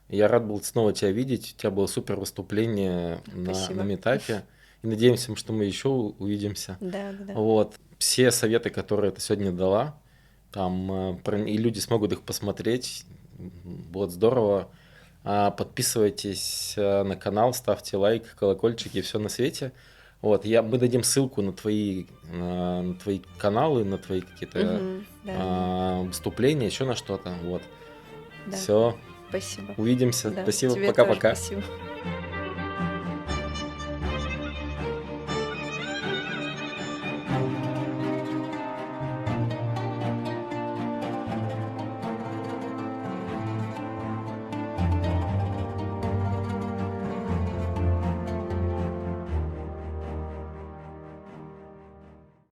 Я рад был снова тебя видеть. У тебя было супер выступление на Спасибо. метапе. И надеемся, что мы еще увидимся. Да, да, да. Вот. Все советы, которые ты сегодня дала, там, и люди смогут их посмотреть. Вот здорово. Подписывайтесь на канал, ставьте лайк, колокольчики, все на свете. Вот, мы дадим ссылку на твои каналы, на твои какие-то Мгм. Да, да, выступления, еще на что-то. Вот. да. Все, Спасибо. увидимся. Да, Спасибо, тебе тоже пока-пока. спасибо.